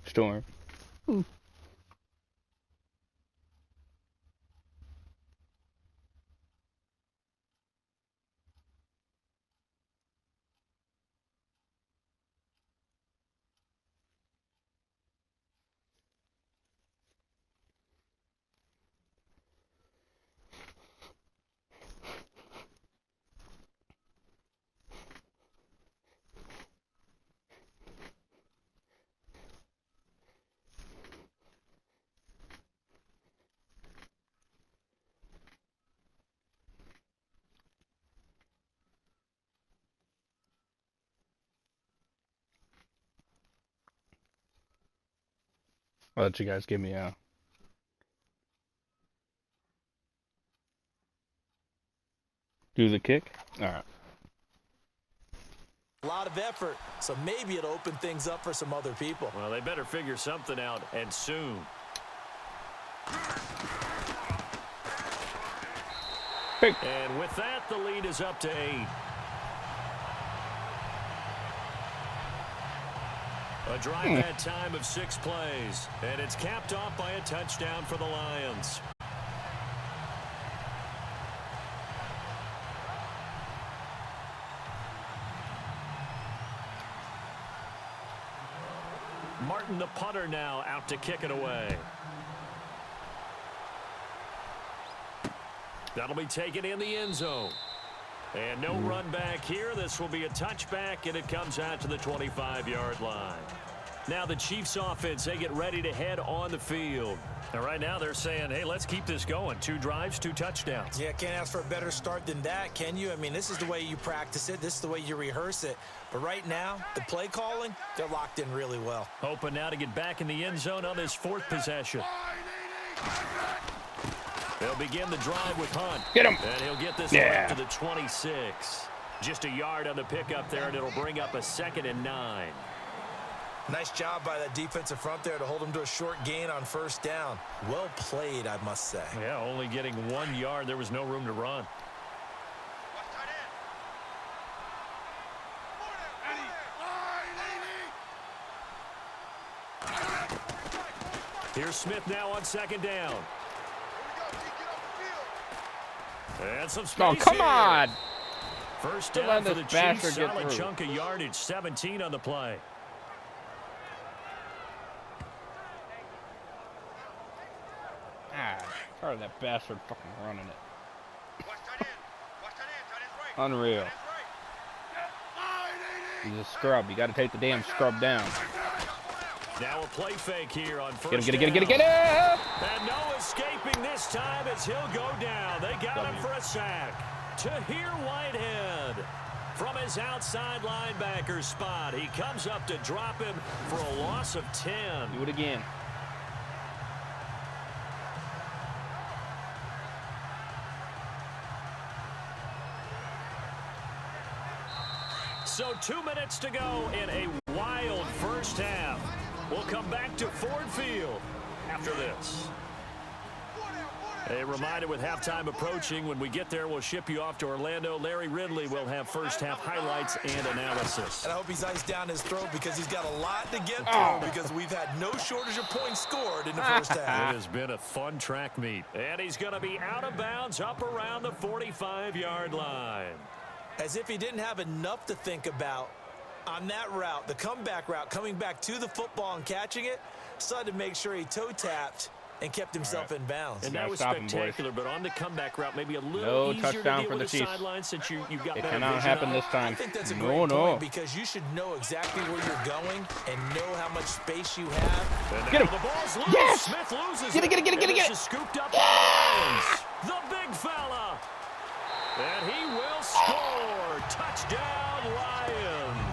Speaker 1: Storm. I'll let you guys give me a... Do the kick? Alright.
Speaker 4: A lot of effort, so maybe it'll open things up for some other people.
Speaker 3: Well, they better figure something out, and soon.
Speaker 1: Hey.
Speaker 3: And with that, the lead is up to 8. A drive that time of 6 plays, and it's capped off by a touchdown for the Lions. Martin, the punter, now out to kick it away. That'll be taken in the end zone. And no run back here. This will be a touchback, and it comes out to the 25-yard line. Now the Chiefs offense, they get ready to head on the field. And right now they're saying, hey, let's keep this going. 2 drives, 2 touchdowns.
Speaker 4: Yeah, can't ask for a better start than that, can you? I mean, this is the way you practice it. This is the way you rehearse it. But right now, the play calling, they're locked in really well.
Speaker 3: Hoping now to get back in the end zone on this 4th possession. They'll begin the drive with Hunt.
Speaker 1: Get him.
Speaker 3: And he'll get this one up to the 26. Just a yard on the pickup there, and it'll bring up a 2nd and 9.
Speaker 4: Nice job by that defensive front there to hold him to a short gain on 1st down. Well played, I must say.
Speaker 3: Yeah, only getting 1 yard. There was no room to run. Here's Smith now on 2nd down. And some space.
Speaker 1: Oh, come on!
Speaker 3: First
Speaker 1: Don't
Speaker 3: down
Speaker 1: let
Speaker 3: for the
Speaker 1: this
Speaker 3: Chiefs.
Speaker 1: bastard get
Speaker 3: Solid
Speaker 1: through.
Speaker 3: chunk of yardage. 17 on the play.
Speaker 1: Ah, tired of that bastard fucking running it. Unreal. He's a scrub. You got to take the damn scrub down.
Speaker 3: Now a play fake here on first
Speaker 1: Get him,
Speaker 3: down.
Speaker 1: get him.
Speaker 3: And no escaping this time as he'll go down. They got him for a sack. Tahir Whitehead from his outside linebacker spot. He comes up to drop him for a loss of 10.
Speaker 1: Do it again.
Speaker 3: So 2 minutes to go in a wild first half. We'll come back to Ford Field after this. A reminder, with halftime approaching, when we get there, we'll ship you off to Orlando. Larry Ridley will have first half highlights and analysis.
Speaker 4: And I hope he's iced down his throat because he's got a lot to get through because we've had no shortage of points scored in the first half.
Speaker 3: It has been a fun track meet. And he's going to be out of bounds up around the 45-yard line.
Speaker 4: As if he didn't have enough to think about on that route, the comeback route, coming back to the football and catching it, decided to make sure he toe-tapped and kept himself in bounds.
Speaker 3: And that was spectacular, but on the comeback route, maybe a
Speaker 1: No
Speaker 3: little easier
Speaker 1: touchdown
Speaker 3: to deal
Speaker 1: for
Speaker 3: with
Speaker 1: the
Speaker 3: the
Speaker 1: Chiefs.
Speaker 3: sideline since you've got
Speaker 1: It
Speaker 3: better
Speaker 1: cannot
Speaker 3: vision
Speaker 1: happen
Speaker 3: on
Speaker 1: this
Speaker 3: it.
Speaker 1: time.
Speaker 4: I think that's a
Speaker 1: No,
Speaker 4: great
Speaker 1: no.
Speaker 4: point because you should know exactly where you're going and know how much space you have.
Speaker 3: And
Speaker 1: Get
Speaker 3: now
Speaker 1: him.
Speaker 3: the ball's loose.
Speaker 1: Yes!
Speaker 3: Smith loses
Speaker 1: Get it, get it, get it, get it,
Speaker 3: And
Speaker 1: get
Speaker 3: this
Speaker 1: it.
Speaker 3: is scooped up by the Lions. The big fella. And he will score. Touchdown, Lions.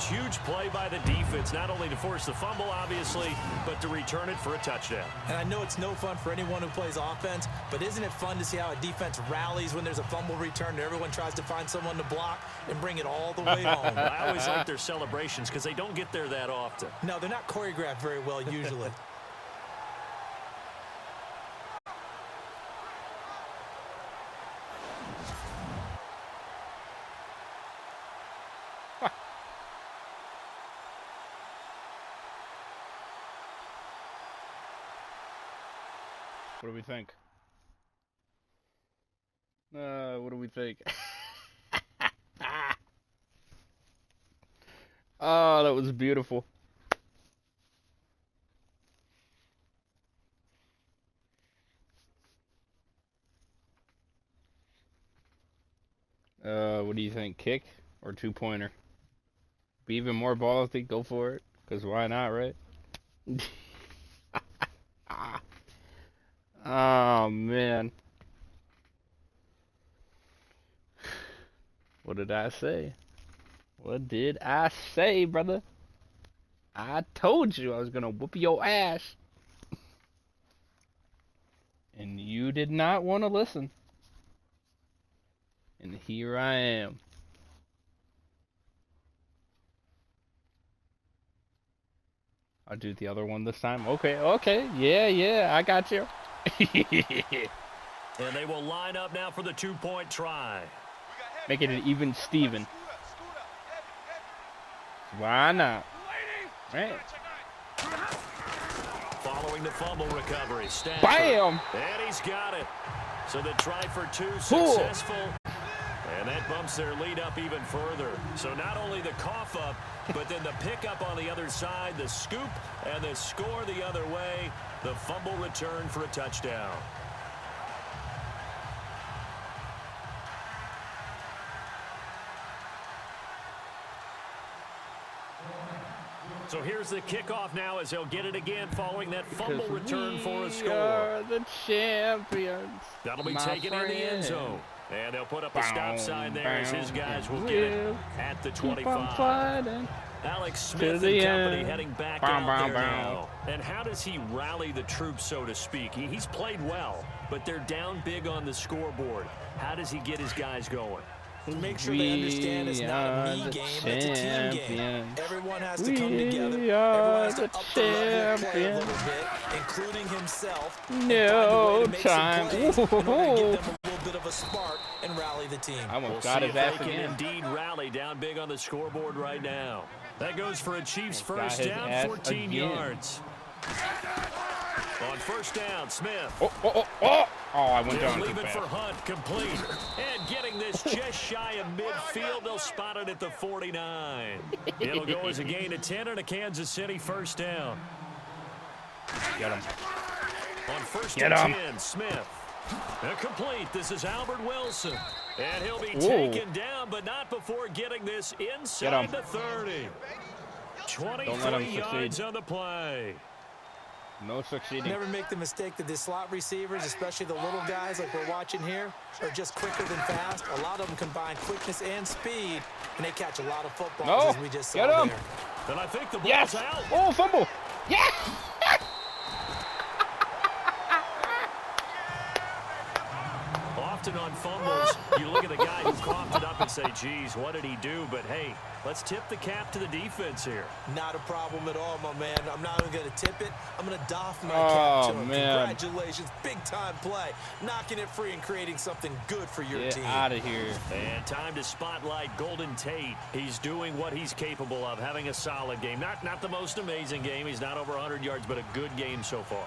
Speaker 3: Huge play by the defense, not only to force the fumble, obviously, but to return it for a touchdown.
Speaker 4: And I know it's no fun for anyone who plays offense, but isn't it fun to see how a defense rallies when there's a fumble return and everyone tries to find someone to block and bring it all the way home?
Speaker 3: I always like their celebrations because they don't get there that often.
Speaker 4: No, they're not choreographed very well usually.
Speaker 1: What do we think? What do we think? Oh, that was beautiful. What do you think? Kick or 2-pointer? Be even more ballsy, go for it. Because why not, right? Oh, man. What did I say? What did I say, brother? I told you I was gonna whoop your ass. And you did not want to listen. And here I am. I'll do the other one this time. Okay. Yeah, I got you.
Speaker 3: And they will line up now for the 2-point try.
Speaker 1: Make it an even Steven. Why not? Right.
Speaker 3: Following the fumble recovery, Stafford.
Speaker 1: Bam!
Speaker 3: And he's got it. So the try for 2 successful. And that bumps their lead up even further. So not only the cough up, but then the pickup on the other side, the scoop, and the score the other way. The fumble return for a touchdown. So here's the kickoff now as they'll get it again following that fumble return for a score.
Speaker 1: We are the champions.
Speaker 3: That'll be taken in the end zone. And they'll put up a stop sign there as his guys will get it at the 25. Alex Smith and company heading back out there now. And how does he rally the troops, so to speak? He's played well, but they're down big on the scoreboard. How does he get his guys going?
Speaker 4: Make sure they understand it's not a me game, it's a team game. Everyone has to come together. Everyone has to up the level of play a little bit, including himself.
Speaker 1: No time.
Speaker 4: In order to give them a little bit of a spark and rally the team.
Speaker 1: I almost
Speaker 3: We'll
Speaker 1: got
Speaker 3: see
Speaker 1: his
Speaker 3: if
Speaker 1: ass
Speaker 3: they can
Speaker 1: again.
Speaker 3: indeed rally down big on the scoreboard right now. That goes for a Chiefs
Speaker 1: Almost
Speaker 3: first
Speaker 1: got his
Speaker 3: down,
Speaker 1: ass
Speaker 3: 14
Speaker 1: again.
Speaker 3: yards. On first down, Smith.
Speaker 1: Oh, I went
Speaker 3: They'll
Speaker 1: down too
Speaker 3: leave it for
Speaker 1: fast.
Speaker 3: Hunt, complete. And getting this just shy of midfield, they'll spot it at the 49. It'll go as a gain of 10 and a Kansas City first down.
Speaker 1: Get him.
Speaker 3: On first
Speaker 1: Get
Speaker 3: and
Speaker 1: him.
Speaker 3: 10, Smith. Complete. This is Albert Wilson. And he'll be
Speaker 1: Ooh.
Speaker 3: taken down, but not before getting this inside
Speaker 1: him.
Speaker 3: the 30.
Speaker 1: Don't let
Speaker 3: 23
Speaker 1: him
Speaker 3: yards
Speaker 1: succeed.
Speaker 3: on the play.
Speaker 1: No succeeding.
Speaker 4: Never make the mistake that the slot receivers, especially the little guys like we're watching here, are just quicker than fast. A lot of them combine quickness and speed, and they catch a lot of footballs, as we just saw
Speaker 1: Get him.
Speaker 4: there.
Speaker 3: And I think the ball's
Speaker 1: Yes!
Speaker 3: out.
Speaker 1: Oh, fumble! Yes!
Speaker 3: Often on fumbles, you look at the guy who coughed it up and say, geez, what did he do? But, hey, let's tip the cap to the defense here.
Speaker 4: Not a problem at all, my man. I'm not even going to tip it. I'm going to doff my
Speaker 1: Oh,
Speaker 4: cap to him.
Speaker 1: man.
Speaker 4: Congratulations. Big-time play. Knocking it free and creating something good for your
Speaker 1: Get
Speaker 4: team.
Speaker 1: out of here.
Speaker 3: And time to spotlight Golden Tate. He's doing what he's capable of, having a solid game. Not the most amazing game. He's not over 100 yards, but a good game so far.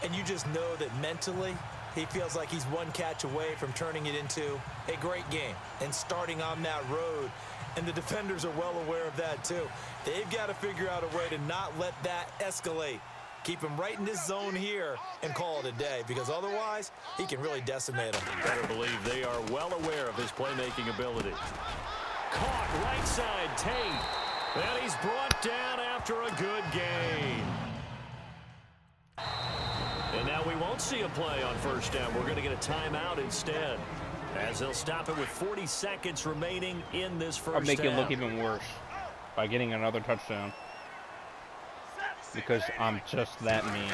Speaker 4: And you just know that mentally, he feels like he's one catch away from turning it into a great game and starting on that road. And the defenders are well aware of that, too. They've got to figure out a way to not let that escalate. Keep him right in this zone here and call it a day, because otherwise, he can really decimate them.
Speaker 3: Better believe they are well aware of his playmaking ability. Caught right side, Tate. And he's brought down after a good gain. And now we won't see a play on first down. We're going to get a timeout instead, as they'll stop it with 40 seconds remaining in this first
Speaker 1: I'll make
Speaker 3: half.
Speaker 1: it look even worse by getting another touchdown. Because I'm just that mean.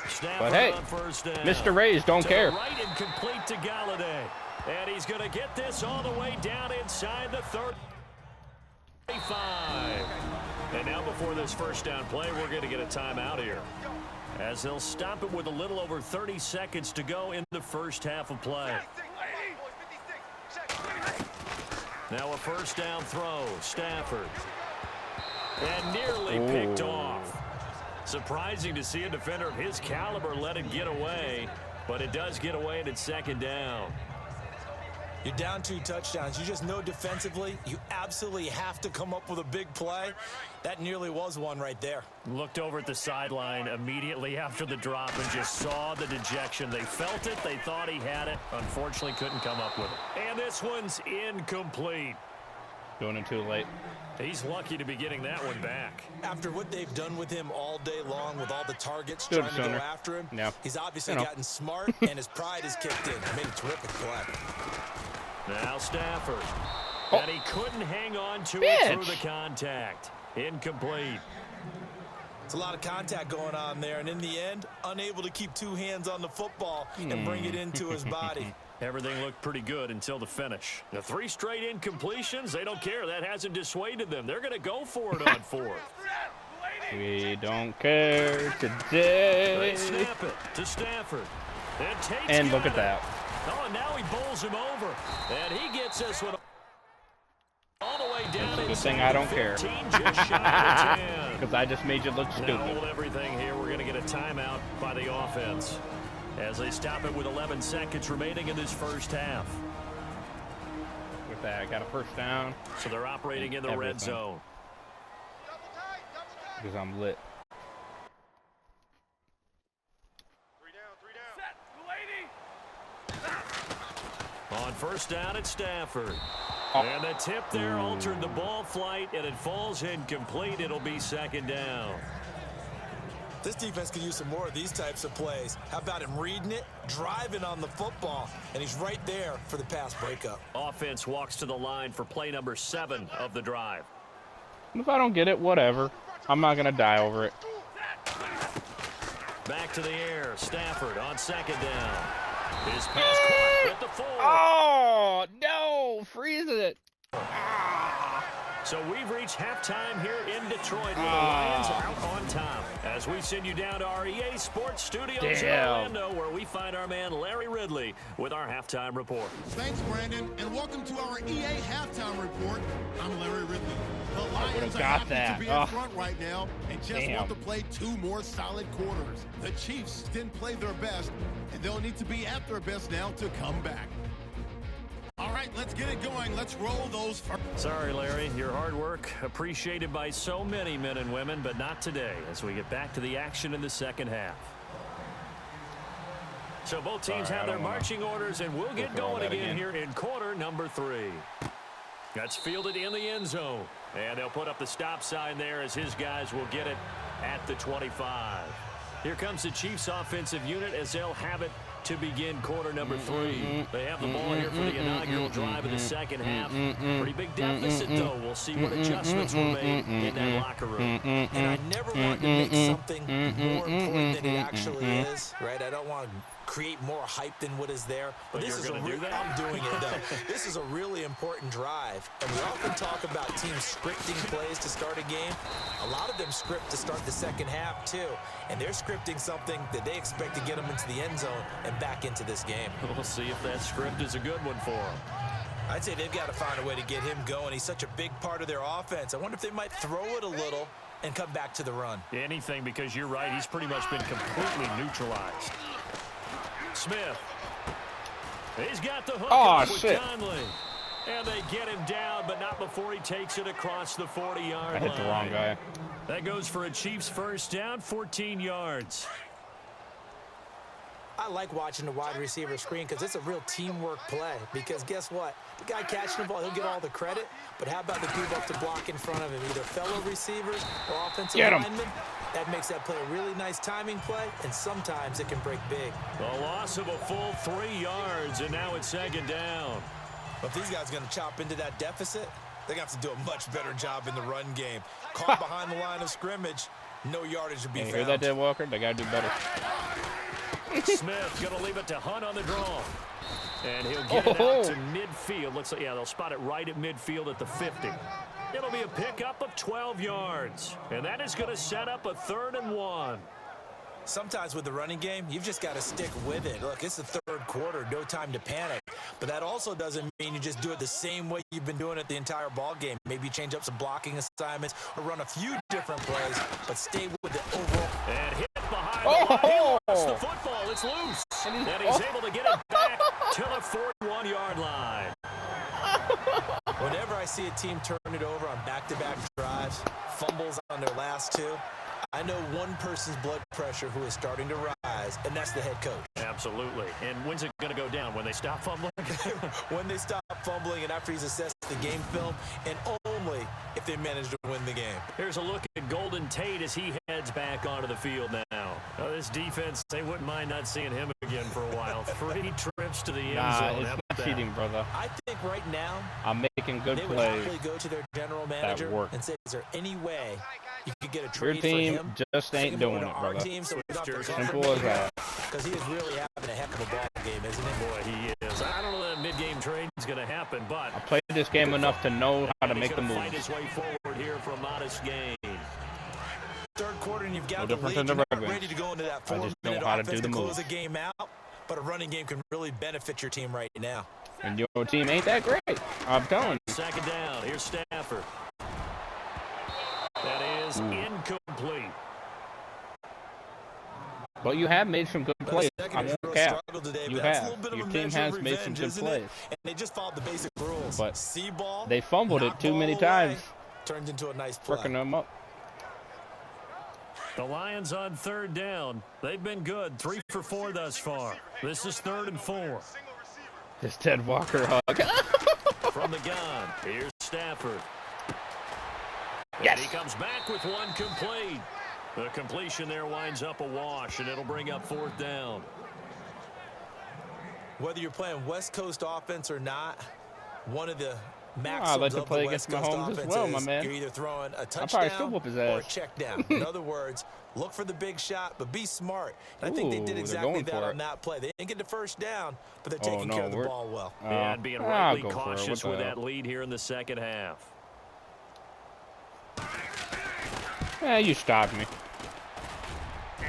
Speaker 3: Stafford
Speaker 1: But hey,
Speaker 3: on first down.
Speaker 1: Mr. Rays don't
Speaker 3: To
Speaker 1: care.
Speaker 3: the right and complete to Galladay. And he's going to get this all the way down inside the 35. And now before this first down play, we're going to get a timeout here, as they'll stop it with a little over 30 seconds to go in the first half of play. Now a first down throw, Stafford. And nearly picked off. Surprising to see a defender of his caliber let it get away, but it does get away and it's second down.
Speaker 4: You're down 2 touchdowns. You just know defensively you absolutely have to come up with a big play. That nearly was one right there.
Speaker 3: Looked over at the sideline immediately after the drop and just saw the dejection. They felt it. They thought he had it. Unfortunately, couldn't come up with it. And this one's incomplete.
Speaker 1: Doing it too late.
Speaker 3: He's lucky to be getting that one back.
Speaker 4: After what they've done with him all day long with all the targets
Speaker 1: Good
Speaker 4: trying to go
Speaker 1: center.
Speaker 4: after him,
Speaker 1: Yeah.
Speaker 4: he's obviously
Speaker 1: You know.
Speaker 4: gotten smart and his pride is kicked in. Made a terrific play.
Speaker 3: Now Stafford.
Speaker 1: Oh.
Speaker 3: And he couldn't hang on to
Speaker 1: Bitch.
Speaker 3: it through the contact. Incomplete.
Speaker 4: It's a lot of contact going on there, and in the end, unable to keep two hands on the football and bring it into his body.
Speaker 3: Everything looked pretty good until the finish. The 3 straight incompletions, they don't care. That hasn't dissuaded them. They're going to go for it on 4th.
Speaker 1: We don't care today.
Speaker 3: They snap it to Stafford.
Speaker 1: And look at that.
Speaker 3: Oh, and now he bowls him over. And he gets this one all the way down.
Speaker 1: It's a good thing I don't care. Because I just made you look stupid.
Speaker 3: Now hold everything here. We're going to get a timeout by the offense as they stop it with 11 seconds remaining in this first half.
Speaker 1: With that, I got a first down.
Speaker 3: So they're operating in the red zone.
Speaker 1: Because I'm lit.
Speaker 3: 3 down. On first down at Stafford. And the tip there altered the ball flight, and it falls incomplete. It'll be 2nd down.
Speaker 4: This defense could use some more of these types of plays. How about him reading it, driving on the football, and he's right there for the pass breakup.
Speaker 3: Offense walks to the line for play number 7 of the drive.
Speaker 1: If I don't get it, whatever. I'm not going to die over it.
Speaker 3: Back to the air. Stafford on 2nd down. His pass caught at the 4.
Speaker 1: Oh, no. Freeze it.
Speaker 3: So we've reached halftime here in Detroit with the Lions out on top. As we send you down to our EA Sports Studios in Orlando, where we find our man Larry Ridley with our halftime report.
Speaker 2: Thanks, Brandon, and welcome to our EA Halftime Report. I'm Larry Ridley. The Lions are happy to be in front right now and just want to play 2 more solid quarters. The Chiefs didn't play their best, and they'll need to be at their best now to come back. All right, let's get it going. Let's roll those first.
Speaker 3: Sorry, Larry. Your hard work appreciated by so many men and women, but not today as we get back to the action in the second half. So both teams have their marching orders, and we'll get going again here in quarter number 3. That's fielded in the end zone. And they'll put up the stop sign there as his guys will get it at the 25. Here comes the Chiefs offensive unit as they'll have it to begin quarter number 3. They have the ball here for the inaugural drive of the second half. Pretty big deficit, though. We'll see what adjustments were made in that locker room.
Speaker 4: And I never want to make something more important than it actually is, right? I don't want to create more hype than what is there. But this is I'm doing it, though. This is a really important drive. And we often talk about teams scripting plays to start a game. A lot of them script to start the second half, too. And they're scripting something that they expect to get them into the end zone and back into this game.
Speaker 3: We'll see if that script is a good one for them.
Speaker 4: I'd say they've got to find a way to get him going. He's such a big part of their offense. I wonder if they might throw it a little and come back to the run.
Speaker 3: Anything, because you're right. He's pretty much been completely neutralized. Smith. He's got the hook up with Conley. And they get him down, but not before he takes it across the 40-yard line.
Speaker 1: I hit the wrong guy.
Speaker 3: That goes for a Chiefs first down, 14 yards.
Speaker 4: I like watching the wide receiver screen because it's a real teamwork play. Because guess what? The guy catching the ball, he'll get all the credit. But how about the people up to block in front of him? Either fellow receivers or offensive linemen. That makes that play a really nice timing play, and sometimes it can break big.
Speaker 3: A loss of a full 3 yards, and now it's second down.
Speaker 4: But if these guys are going to chop into that deficit, they're going to have to do a much better job in the run game. Caught behind the line of scrimmage, no yardage to be found.
Speaker 1: Hear that, Deadwalker? They got to do better.
Speaker 3: Smith going to leave it to Hunt on the draw. And he'll get it out to midfield. Looks like, they'll spot it right at midfield at the 50. It'll be a pickup of 12 yards. And that is going to set up a 3rd and 1.
Speaker 4: Sometimes with the running game, you've just got to stick with it. Look, it's the 3rd quarter, no time to panic. But that also doesn't mean you just do it the same way you've been doing it the entire ball game. Maybe change up some blocking assignments or run a few different plays, but stay with the overall.
Speaker 3: And hit behind the line. He lost the football. It's loose. And he's able to get it back to the 41-yard line.
Speaker 4: Whenever I see a team turn it over on back-to-back drives, fumbles on their last 2, I know one person's blood pressure who is starting to rise, and that's the head coach.
Speaker 3: Absolutely. And when's it going to go down? When they stop fumbling?
Speaker 4: When they stop fumbling and after he's assessed the game film, and only if they manage to win the game.
Speaker 3: Here's a look at Golden Tate as he heads back onto the field now. This defense, they wouldn't mind not seeing him again for a while. 3 trips to the end zone.
Speaker 1: It's not cheating, brother.
Speaker 4: I think right now
Speaker 1: I'm making good
Speaker 4: they
Speaker 1: plays.
Speaker 4: would probably go to their general manager and say, is there any way You could get a
Speaker 1: Your
Speaker 4: trade
Speaker 1: team
Speaker 4: for him.
Speaker 1: just ain't doing it, brother. Simple as that.
Speaker 4: Because he is really having a heck of a ball game, isn't he?
Speaker 3: Boy, he is. I don't know that mid-game trade is going to happen, but
Speaker 1: I played this game enough to know how to make the move.
Speaker 3: Fight his way forward here for a modest gain.
Speaker 4: Third quarter, and you've got
Speaker 1: No
Speaker 4: the
Speaker 1: different
Speaker 4: lead.
Speaker 1: than the
Speaker 4: You're not
Speaker 1: regular.
Speaker 4: ready to go into that
Speaker 1: I just
Speaker 4: 4-minute
Speaker 1: know how to
Speaker 4: offense
Speaker 1: do the
Speaker 4: to close
Speaker 1: move.
Speaker 4: the game out, but a running game can really benefit your team right now.
Speaker 1: And your team ain't that great. I'm telling you.
Speaker 3: Second down. Here's Stafford. That is incomplete.
Speaker 1: But you have made some good plays. I won't cap.
Speaker 4: Today,
Speaker 1: You
Speaker 4: that's a
Speaker 1: have.
Speaker 4: little bit of
Speaker 1: Your
Speaker 4: a
Speaker 1: team
Speaker 4: measure
Speaker 1: has
Speaker 4: of
Speaker 1: made some
Speaker 4: revenge,
Speaker 1: good
Speaker 4: isn't it?
Speaker 1: plays.
Speaker 4: And they just followed the basic rules.
Speaker 1: But
Speaker 4: see ball,
Speaker 1: they fumbled it
Speaker 4: knock
Speaker 1: too
Speaker 4: ball
Speaker 1: many
Speaker 4: away,
Speaker 1: times.
Speaker 4: Turned into a nice play.
Speaker 1: Freaking them up.
Speaker 3: The Lions on third down. They've been good. 3 for 4 thus far. This is 3rd and 4.
Speaker 1: This Deadwalker hug.
Speaker 3: From the gun, here's Stafford.
Speaker 1: Yes.
Speaker 3: And he comes back with one complete. The completion there winds up a wash, and it'll bring up 4th down.
Speaker 4: Whether you're playing West Coast offense or not, one of the
Speaker 1: I
Speaker 4: maxims
Speaker 1: like to
Speaker 4: of
Speaker 1: play
Speaker 4: the West
Speaker 1: against
Speaker 4: Coast
Speaker 1: Mahomes as
Speaker 4: offense
Speaker 1: well,
Speaker 4: is
Speaker 1: my man.
Speaker 4: you're either throwing a
Speaker 1: probably
Speaker 4: touchdown
Speaker 1: still whoop his
Speaker 4: or a
Speaker 1: ass.
Speaker 4: check down. In other words, look for the big shot, but be smart. And I think they
Speaker 1: Ooh,
Speaker 4: did
Speaker 1: they're
Speaker 4: exactly
Speaker 1: going
Speaker 4: that
Speaker 1: for
Speaker 4: on
Speaker 1: it.
Speaker 4: that play. They didn't get the first down, but they're taking
Speaker 1: no,
Speaker 4: care of the
Speaker 1: we're-
Speaker 4: ball well.
Speaker 3: And being
Speaker 1: I'll
Speaker 3: rightly
Speaker 1: go for it.
Speaker 3: cautious
Speaker 1: What
Speaker 3: with
Speaker 1: the
Speaker 3: that
Speaker 1: hell?
Speaker 3: lead here in the second half.
Speaker 1: You stopped me.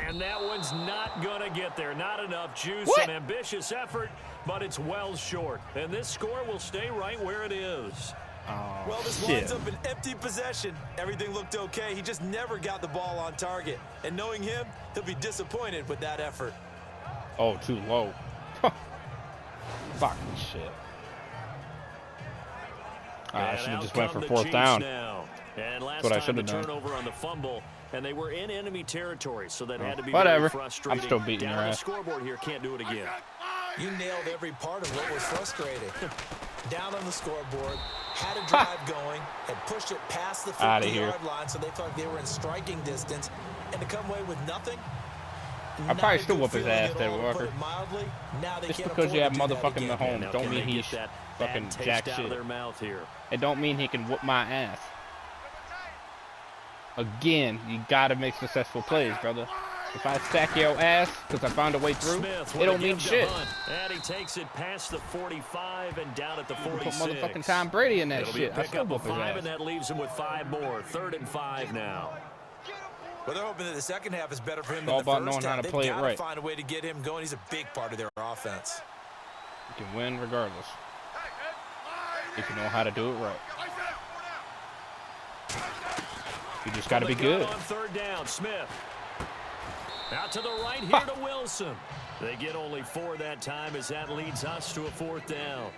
Speaker 3: And that one's not going to get there. Not enough juice.
Speaker 1: What?
Speaker 3: An ambitious effort, but it's well short. And this score will stay right where it is.
Speaker 1: Oh,
Speaker 4: Well, this
Speaker 1: shit.
Speaker 4: winds up an empty possession. Everything looked okay. He just never got the ball on target. And knowing him, he'll be disappointed with that effort.
Speaker 1: Oh, too low. Fucking shit. I
Speaker 3: And
Speaker 1: should have
Speaker 3: out
Speaker 1: just went for
Speaker 3: come the
Speaker 1: 4th
Speaker 3: Chiefs
Speaker 1: down.
Speaker 3: now. And last
Speaker 1: what I
Speaker 3: time the
Speaker 1: should've done.
Speaker 3: turnover on the fumble, and they were in enemy territory, so that had to be
Speaker 1: Whatever.
Speaker 3: very
Speaker 1: I'm
Speaker 3: frustrating.
Speaker 1: still beating
Speaker 3: Down
Speaker 1: your
Speaker 3: on the
Speaker 1: ass.
Speaker 3: scoreboard here, can't do it again.
Speaker 4: You nailed every part of what was frustrating. Down on the scoreboard, had a drive going, had pushed it past the
Speaker 1: Outta here.
Speaker 4: 50-yard line, so they felt like they were in striking distance, and to come away with nothing.
Speaker 1: I'd
Speaker 4: not
Speaker 1: probably
Speaker 4: a
Speaker 1: still
Speaker 4: good
Speaker 1: whoop his
Speaker 4: feeling
Speaker 1: ass,
Speaker 4: at
Speaker 1: Dead
Speaker 4: all, to
Speaker 1: Walker.
Speaker 4: put it mildly. Now they
Speaker 1: Just
Speaker 4: can't
Speaker 1: because
Speaker 4: afford
Speaker 1: you have
Speaker 4: to do that
Speaker 1: motherfucking
Speaker 4: again.
Speaker 1: Mahomes
Speaker 3: Now,
Speaker 1: don't
Speaker 3: can
Speaker 1: mean
Speaker 3: they
Speaker 1: he's
Speaker 3: get that
Speaker 1: fucking
Speaker 3: bad taste
Speaker 1: jack
Speaker 3: out
Speaker 1: shit.
Speaker 3: of their mouth here.
Speaker 1: It don't mean he can whoop my ass. Again, you gotta make successful plays, brother. If I stack your ass because I found a way through,
Speaker 3: Smith
Speaker 1: it
Speaker 3: with a
Speaker 1: don't mean
Speaker 3: give to
Speaker 1: shit.
Speaker 3: Hunt. And he takes it past the 45 and down at the
Speaker 1: Put
Speaker 3: 46.
Speaker 1: motherfucking Tom Brady in that
Speaker 3: It'll be
Speaker 1: shit.
Speaker 3: a
Speaker 1: I still
Speaker 3: pickup
Speaker 1: whoop
Speaker 3: of
Speaker 1: his
Speaker 3: 5,
Speaker 1: ass.
Speaker 3: and that leaves him with 5 more. 3rd and 5 now.
Speaker 4: Well, they're hoping that the second half is better for him
Speaker 1: It's all
Speaker 4: than the
Speaker 1: about
Speaker 4: first
Speaker 1: knowing how
Speaker 4: half.
Speaker 1: to play
Speaker 4: They've
Speaker 1: it
Speaker 4: got to
Speaker 1: right.
Speaker 4: find a way to get him going. He's a big part of their offense.
Speaker 1: You can win regardless. If you know how to do it right. You just gotta be
Speaker 3: From the gun
Speaker 1: good.
Speaker 3: On 3rd down, Smith. Out to the right here to Wilson. They get only 4 that time as that leads us to a 4th down.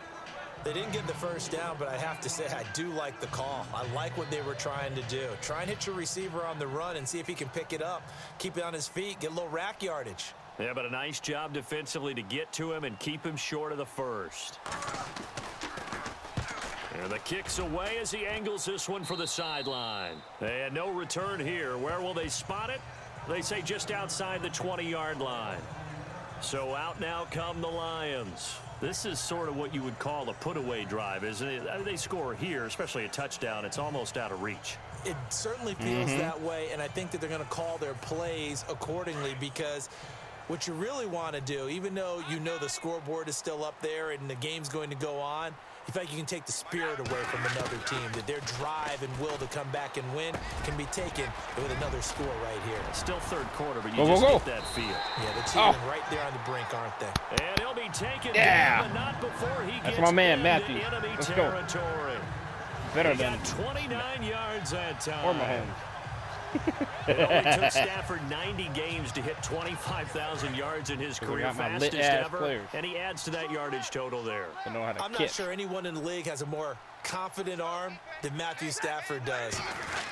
Speaker 4: They didn't get the first down, but I have to say I do like the call. I like what they were trying to do. Try and hit your receiver on the run and see if he can pick it up, keep it on his feet, get a little rack yardage.
Speaker 3: Yeah, but a nice job defensively to get to him and keep him short of the first. And the kick's away as he angles this one for the sideline. And no return here. Where will they spot it? They say just outside the 20-yard line. So out now come the Lions. This is sort of what you would call a put-away drive, isn't it? I mean, they score here, especially a touchdown. It's almost out of reach.
Speaker 4: It certainly feels that way, and I think that they're going to call their plays accordingly because what you really want to do, even though you know the scoreboard is still up there and the game's going to go on, you feel like you can take the spirit away from another team, that their drive and will to come back and win can be taken with another score right here.
Speaker 3: Still 3rd quarter, but you
Speaker 1: Go,
Speaker 3: just
Speaker 1: go,
Speaker 3: get that feel.
Speaker 4: Yeah, the team right there on the brink, aren't they?
Speaker 3: And he'll be taken
Speaker 1: Yeah.
Speaker 3: down, but not before he
Speaker 1: That's
Speaker 3: gets
Speaker 1: my man,
Speaker 3: into
Speaker 1: Matthew.
Speaker 3: enemy
Speaker 1: Let's go.
Speaker 3: territory.
Speaker 1: Better
Speaker 3: He
Speaker 1: than
Speaker 3: got 29 yards that time.
Speaker 1: or Mahomes.
Speaker 3: It only took Stafford 90 games to hit 25,000 yards in his career,
Speaker 1: got my
Speaker 3: fastest
Speaker 1: lit-ass
Speaker 3: ever,
Speaker 1: players.
Speaker 3: and he adds to that yardage total there.
Speaker 1: To know how to
Speaker 4: I'm
Speaker 1: kick.
Speaker 4: not sure anyone in the league has a more confident arm than Matthew Stafford does.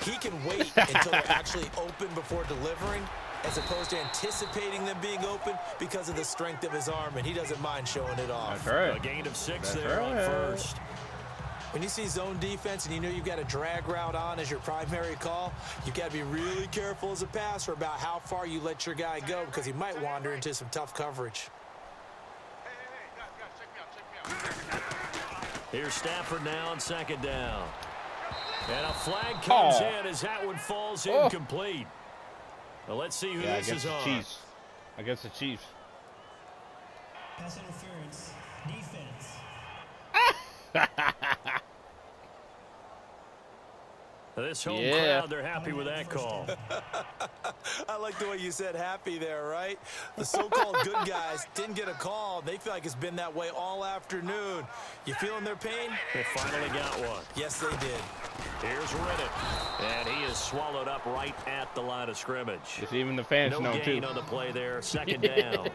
Speaker 4: He can wait until they're actually open before delivering as opposed to anticipating them being open because of the strength of his arm, and he doesn't mind showing it off.
Speaker 1: That's right.
Speaker 3: A gain of 6
Speaker 1: That's
Speaker 3: there on
Speaker 1: right.
Speaker 3: first.
Speaker 4: When you see zone defense and you know you've got a drag route on as your primary call, you've got to be really careful as a passer about how far you let your guy go because he might wander into some tough coverage.
Speaker 3: Here's Stafford now on 2nd down. And a flag comes in as that one falls incomplete. Well, let's see who this is on.
Speaker 1: Chiefs. Against the Chiefs.
Speaker 5: Pass interference. Defense.
Speaker 3: This home crowd, they're happy with that call.
Speaker 4: I like the way you said happy there, right? The so-called good guys didn't get a call. They feel like it's been that way all afternoon. You feeling their pain?
Speaker 3: They finally got one.
Speaker 4: Yes, they did.
Speaker 3: Here's Riddick, and he is swallowed up right at the line of scrimmage.
Speaker 1: Just even the fans know, too.
Speaker 3: No gain on the play there. Second down.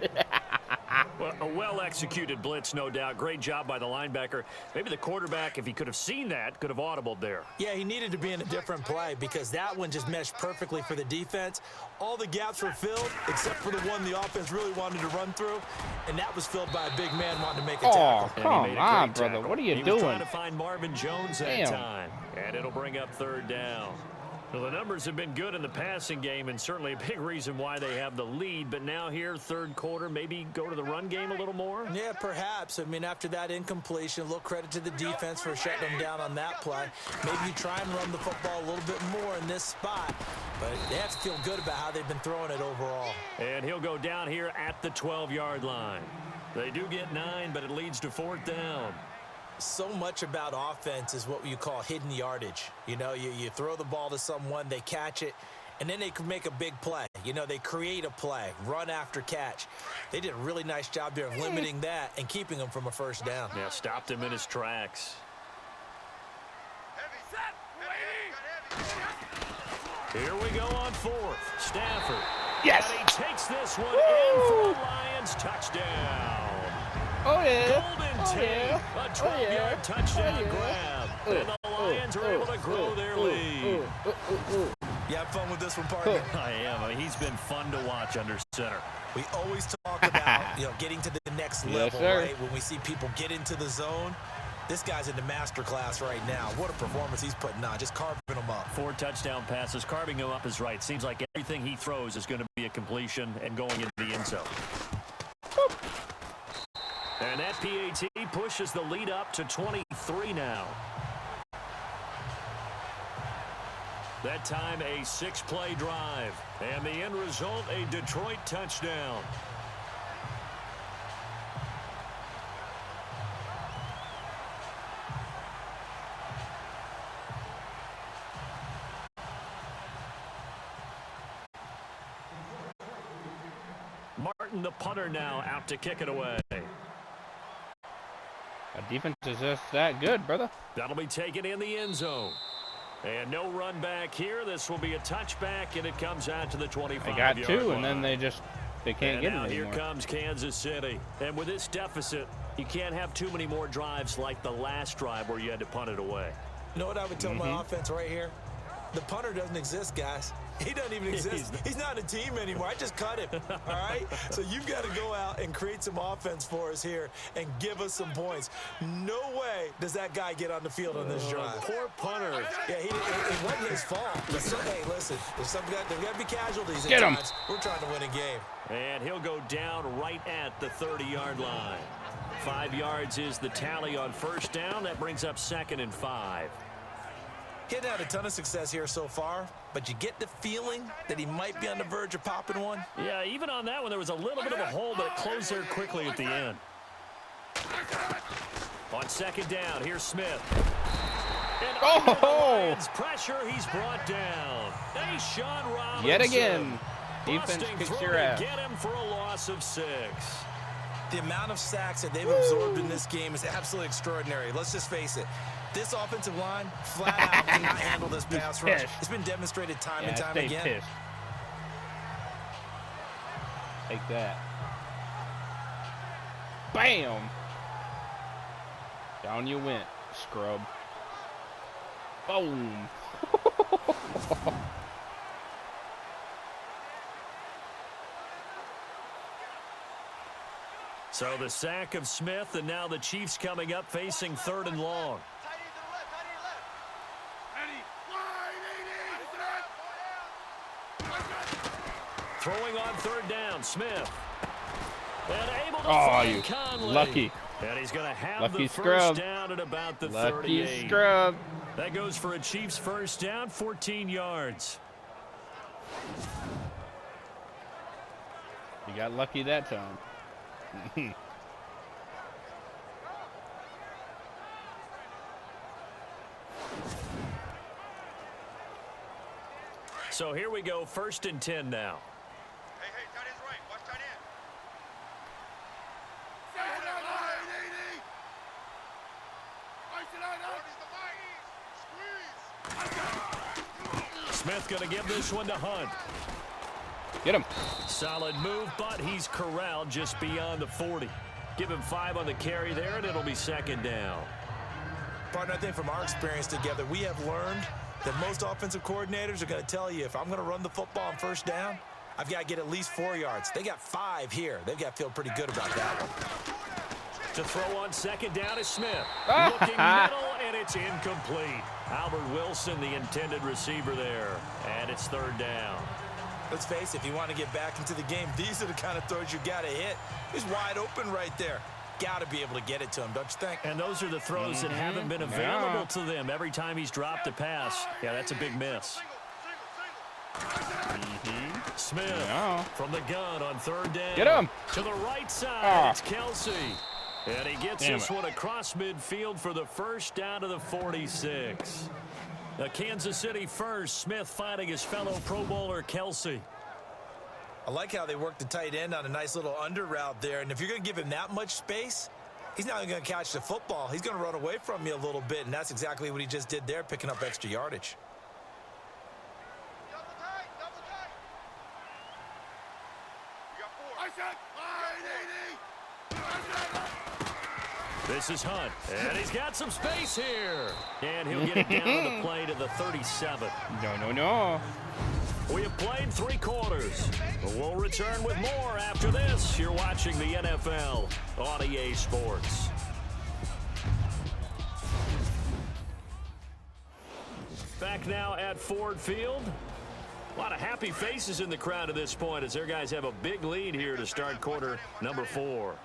Speaker 3: Well, a well-executed blitz, no doubt. Great job by the linebacker. Maybe the quarterback, if he could have seen that, could have audibled there.
Speaker 4: Yeah, he needed to be in a different play because that one just meshed perfectly for the defense. All the gaps were filled except for the one the offense really wanted to run through, and that was filled by a big man wanting to make a tackle.
Speaker 1: Come on, brother. What are you doing?
Speaker 3: He was trying to find Marvin Jones that time, and it'll bring up third down. Well, the numbers have been good in the passing game and certainly a big reason why they have the lead. But now here, third quarter, maybe go to the run game a little more?
Speaker 4: Yeah, perhaps. I mean, after that incompletion, a little credit to the defense for shutting them down on that play. Maybe you try and run the football a little bit more in this spot. But they have to feel good about how they've been throwing it overall.
Speaker 3: And he'll go down here at the 12-yard line. They do get 9, but it leads to fourth down.
Speaker 4: So much about offense is what you call hidden yardage. You know, you throw the ball to someone, they catch it, and then they can make a big play. You know, they create a play, run after catch. They did a really nice job there of limiting that and keeping him from a first down.
Speaker 3: Yeah, stopped him in his tracks. Here we go on fourth. Stafford.
Speaker 1: Yes!
Speaker 3: And he takes this one in for a Lions touchdown.
Speaker 1: Oh, yeah.
Speaker 3: Golden Tate, a 12-yard touchdown grab. And the Lions are able to grow their lead.
Speaker 4: You have fun with this one, partner?
Speaker 3: I am. I mean, he's been fun to watch under center.
Speaker 4: We always talk about, getting to the next level, right? When we see people get into the zone. This guy's in the master class right now. What a performance he's putting on, just carving them up. 4 touchdown passes. Carving him up is right. Seems like everything he throws is going to be a completion and going into the end zone. And that PAT pushes the lead up to 23 now. That time a 6-play drive. And the end result, a Detroit touchdown. Martin, the punter, now out to kick it away.
Speaker 1: Our defense is just that good, brother.
Speaker 3: That'll be taken in the end zone. And no run back here. This will be a touchback, and it comes out to the 25-yard line.
Speaker 1: They got 2, and then they can't get it anymore.
Speaker 3: Here comes Kansas City. And with this deficit, you can't have too many more drives like the last drive where you had to punt it away.
Speaker 4: You know what I would tell my offense right here? The punter doesn't exist, guys. He doesn't even exist. He's not a team anymore. I just cut him, all right? So you've got to go out and create some offense for us here and give us some points. No way does that guy get on the field on this drive.
Speaker 3: Poor punter.
Speaker 4: Yeah, it wasn't his fault. Hey, listen, there's got to be casualties
Speaker 1: at
Speaker 4: times. We're trying to win a game.
Speaker 3: And he'll go down right at the 30-yard line. 5 yards is the tally on first down. That brings up 2nd and 5.
Speaker 4: He hadn't had a ton of success here so far, but you get the feeling that he might be on the verge of popping one.
Speaker 3: Yeah, even on that one, there was a little bit of a hole, but it closed there quickly at the end. On 2nd down, here's Smith. And under the Lions pressure, he's brought down. Hey, Sean Robinson.
Speaker 1: Yet again, defense kicks your ass.
Speaker 3: Get him for a loss of 6.
Speaker 4: The amount of sacks that they've absorbed in this game is absolutely extraordinary. Let's just face it. This offensive line flat out cannot handle this pass rush. It's been demonstrated time and time again.
Speaker 1: Pissed. Take that. Bam! Down you went, scrub. Boom!
Speaker 3: So the sack of Smith, and now the Chiefs coming up facing 3rd and long. Throwing on 3rd down, Smith. And able to
Speaker 1: Oh,
Speaker 3: find
Speaker 1: you
Speaker 3: Conley.
Speaker 1: lucky.
Speaker 3: And he's going to have
Speaker 1: Lucky
Speaker 3: the
Speaker 1: scrub.
Speaker 3: first down at about the
Speaker 1: Lucky
Speaker 3: 38.
Speaker 1: scrub.
Speaker 3: That goes for a Chiefs first down, 14 yards.
Speaker 1: You got lucky that time.
Speaker 3: So here we go, 1st and 10 now.
Speaker 6: Hey, tight end's right. Watch tight end.
Speaker 3: Smith going to give this one to Hunt.
Speaker 1: Get him.
Speaker 3: Solid move, but he's corralled just beyond the 40. Give him 5 on the carry there, and it'll be 2nd down.
Speaker 4: Partner, I think from our experience together, we have learned that most offensive coordinators are going to tell you, if I'm going to run the football on 1st down, I've got to get at least 4 yards. They got 5 here. They've got to feel pretty good about that one.
Speaker 3: To throw on 2nd down is Smith. Looking middle, and it's incomplete. Albert Wilson, the intended receiver there. And it's 3rd down.
Speaker 4: Let's face it, if you want to get back into the game, these are the kind of throws you got to hit. He's wide open right there. Got to be able to get it to him, don't you think?
Speaker 3: And those are the throws that haven't been available to them every time he's dropped a pass. Yeah, that's a big miss. Smith from the gun on 3rd down.
Speaker 1: Get him.
Speaker 3: To the right side, it's Kelsey. And he gets this one across midfield for the first down to the 46. The Kansas City first, Smith finding his fellow Pro Bowler Kelsey.
Speaker 4: I like how they work the tight end on a nice little under route there. And if you're going to give him that much space, he's not going to catch the football. He's going to run away from you a little bit, and that's exactly what he just did there, picking up extra yardage.
Speaker 6: Double tight. You got 4. I said 980.
Speaker 3: This is Hunt, and he's got some space here. And he'll get it down on the play to the 37.
Speaker 1: No.
Speaker 3: We have played 3 quarters. But we'll return with more after this. You're watching the NFL on EA Sports. Back now at Ford Field. A lot of happy faces in the crowd at this point as their guys have a big lead here to start quarter number 4.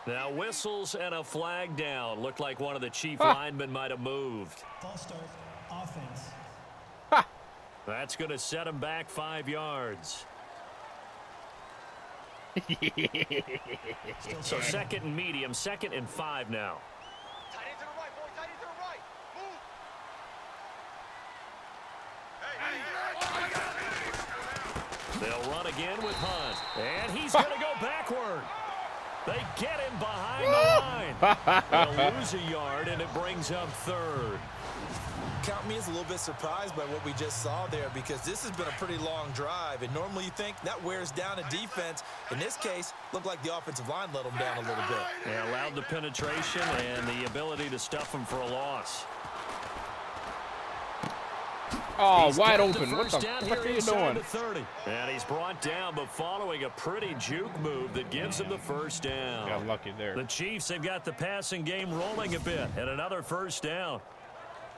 Speaker 3: Now whistles and a flag down. Looked like one of the Chief linemen might have moved.
Speaker 5: False start, offense.
Speaker 3: That's going to set him back 5 yards. So 2nd and medium, 2nd and 5 now.
Speaker 6: Tight end to the right, boy. Tight end to the right. Move.
Speaker 3: They'll run again with Hunt. And he's going to go backward. They get him behind the line. They'll lose a yard, and it brings up 3rd.
Speaker 4: Count me as a little bit surprised by what we just saw there, because this has been a pretty long drive, and normally you think that wears down a defense. In this case, looked like the offensive line let them down a little bit.
Speaker 3: They allowed the penetration and the ability to stuff them for a loss.
Speaker 1: Oh,
Speaker 3: He's
Speaker 1: wide
Speaker 3: got
Speaker 1: open. What the
Speaker 3: down
Speaker 1: fuck are
Speaker 3: here
Speaker 1: you
Speaker 3: inside
Speaker 1: doing?
Speaker 3: the 30. And he's brought down, but following a pretty juke move that gives him the first down.
Speaker 1: Got lucky there.
Speaker 3: The Chiefs have got the passing game rolling a bit, and another first down.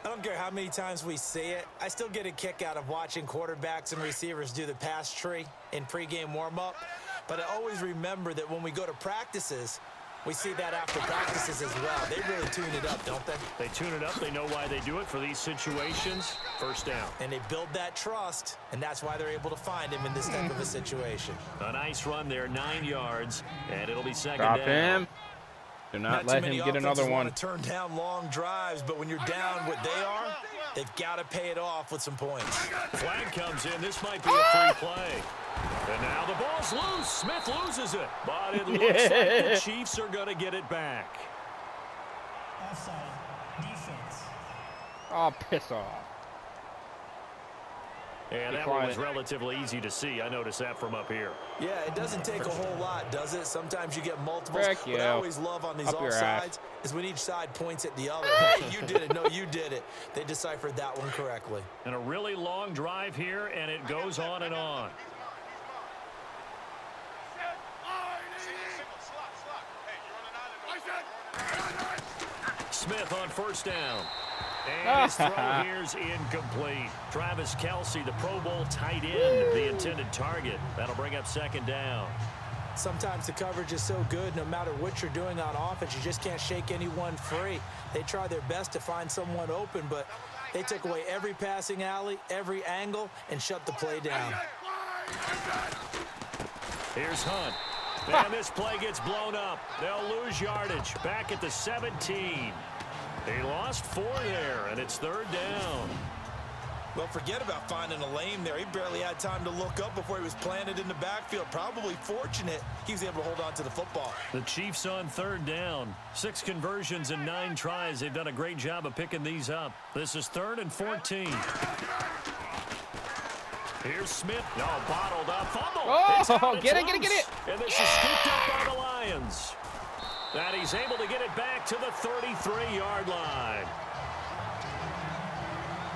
Speaker 4: I don't care how many times we see it. I still get a kick out of watching quarterbacks and receivers do the pass tree in pregame warm-up. But I always remember that when we go to practices, we see that after practices as well. They really tune it up, don't they?
Speaker 3: They tune it up. They know why they do it for these situations. First down.
Speaker 4: And they build that trust, and that's why they're able to find him in this type of a situation.
Speaker 3: A nice run there, 9 yards, and it'll be 2nd
Speaker 1: Stop
Speaker 3: down.
Speaker 1: him. Do not let him get another one.
Speaker 4: Want to turn down long drives, but when you're down what they are, they've got to pay it off with some points.
Speaker 3: Flag comes in. This might be a free play. And now the ball's loose. Smith loses it. But it looks like the Chiefs are going to get it back.
Speaker 5: Offside, defense.
Speaker 1: Oh, piss off.
Speaker 3: And that one was relatively easy to see. I noticed that from up here.
Speaker 4: Yeah, it doesn't take a whole lot, does it? Sometimes you get multiples.
Speaker 1: Frick
Speaker 4: What I always love on these
Speaker 1: Up your
Speaker 4: offsides
Speaker 1: ass.
Speaker 4: is when each side points at the other. Hey, you did it. No, you did it. They deciphered that one correctly.
Speaker 3: And a really long drive here, and it goes on and on. Smith on first down. And his throw here's incomplete. Travis Kelce, the Pro Bowl tight end, the intended target. That'll bring up second down.
Speaker 4: Sometimes the coverage is so good, no matter what you're doing on offense, you just can't shake anyone free. They try their best to find someone open, but they took away every passing alley, every angle, and shut the play down.
Speaker 3: Here's Hunt. And this play gets blown up. They'll lose yardage. Back at the 17. They lost 4 there, and it's third down.
Speaker 4: Well, forget about finding a lane there. He barely had time to look up before he was planted in the backfield. Probably fortunate he was able to hold on to the football.
Speaker 3: The Chiefs on third down. 6 conversions and 9 tries. They've done a great job of picking these up. This is 3rd and 14. Here's Smith. No, bottled up. Fumble.
Speaker 1: Oh, get it.
Speaker 3: And this is scooped up by the Lions. And he's able to get it back to the 33-yard line.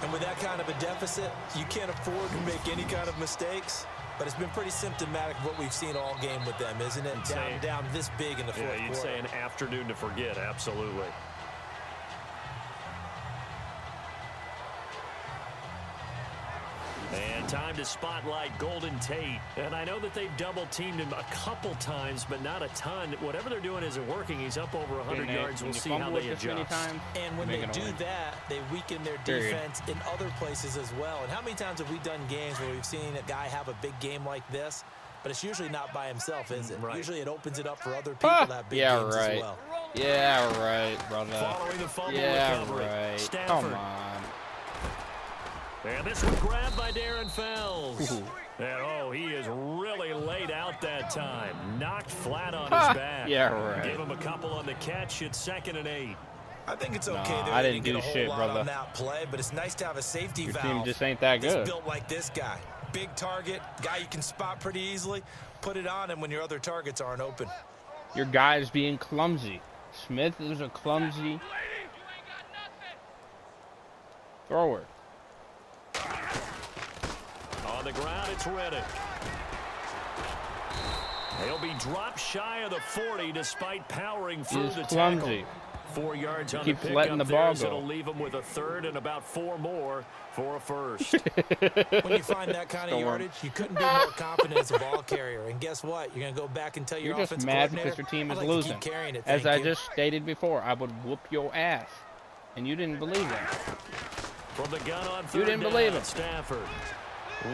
Speaker 4: And with that kind of a deficit, you can't afford to make any kind of mistakes. But it's been pretty symptomatic of what we've seen all game with them, isn't it? Down this big in the fourth quarter.
Speaker 3: You'd say an afternoon to forget, absolutely. And time to spotlight Golden Tate. And I know that they've double-teamed him a couple times, but not a ton. Whatever they're doing isn't working. He's up over 100 yards. We'll see how they adjust.
Speaker 4: And when they do that, they weaken their defense in other places as well. And how many times have we done games where we've seen a guy have a big game like this, but it's usually not by himself, is it?
Speaker 3: Right.
Speaker 4: Usually it opens it up for other people to have big games as well.
Speaker 1: Yeah, right, brother.
Speaker 3: Following the fumble recovery.
Speaker 1: Right.
Speaker 3: Stafford.
Speaker 1: Come on.
Speaker 3: And this one grabbed by Darren Fells. And, he is really laid out that time. Knocked flat on his back.
Speaker 1: Yeah, right.
Speaker 3: Give him a couple on the catch. It's 2nd and 8.
Speaker 4: I think it's okay.
Speaker 1: I didn't do
Speaker 4: get a whole
Speaker 1: shit,
Speaker 4: lot
Speaker 1: brother.
Speaker 4: on that play, but it's nice to have a safety
Speaker 1: Your
Speaker 4: valve.
Speaker 1: team just ain't that good.
Speaker 4: It's built like this guy. Big target, guy you can spot pretty easily. Put it on him when your other targets aren't open.
Speaker 1: Your guy's being clumsy. Smith is a clumsy thrower.
Speaker 3: On the ground, it's Riddick. He'll be dropped shy of the 40 despite powering through the
Speaker 1: clumsy.
Speaker 3: tackle. 4 yards on
Speaker 1: Keeps
Speaker 3: the
Speaker 1: letting
Speaker 3: pickup
Speaker 1: the ball
Speaker 3: there,
Speaker 1: go.
Speaker 3: it'll leave him with a 3rd and about 4 more for a first.
Speaker 4: When you find that kind of yardage, you couldn't be more confident as a ball carrier. And guess what? You're going to go back and tell your
Speaker 1: You're just
Speaker 4: offensive
Speaker 1: mad
Speaker 4: coordinator,
Speaker 1: because your team is
Speaker 4: I'd like to
Speaker 1: losing.
Speaker 4: keep carrying it,
Speaker 1: As
Speaker 4: thank
Speaker 1: I
Speaker 4: you.
Speaker 1: just stated before, I would whoop your ass. And you didn't believe that.
Speaker 3: From the gun on
Speaker 1: You didn't believe it.
Speaker 3: Stafford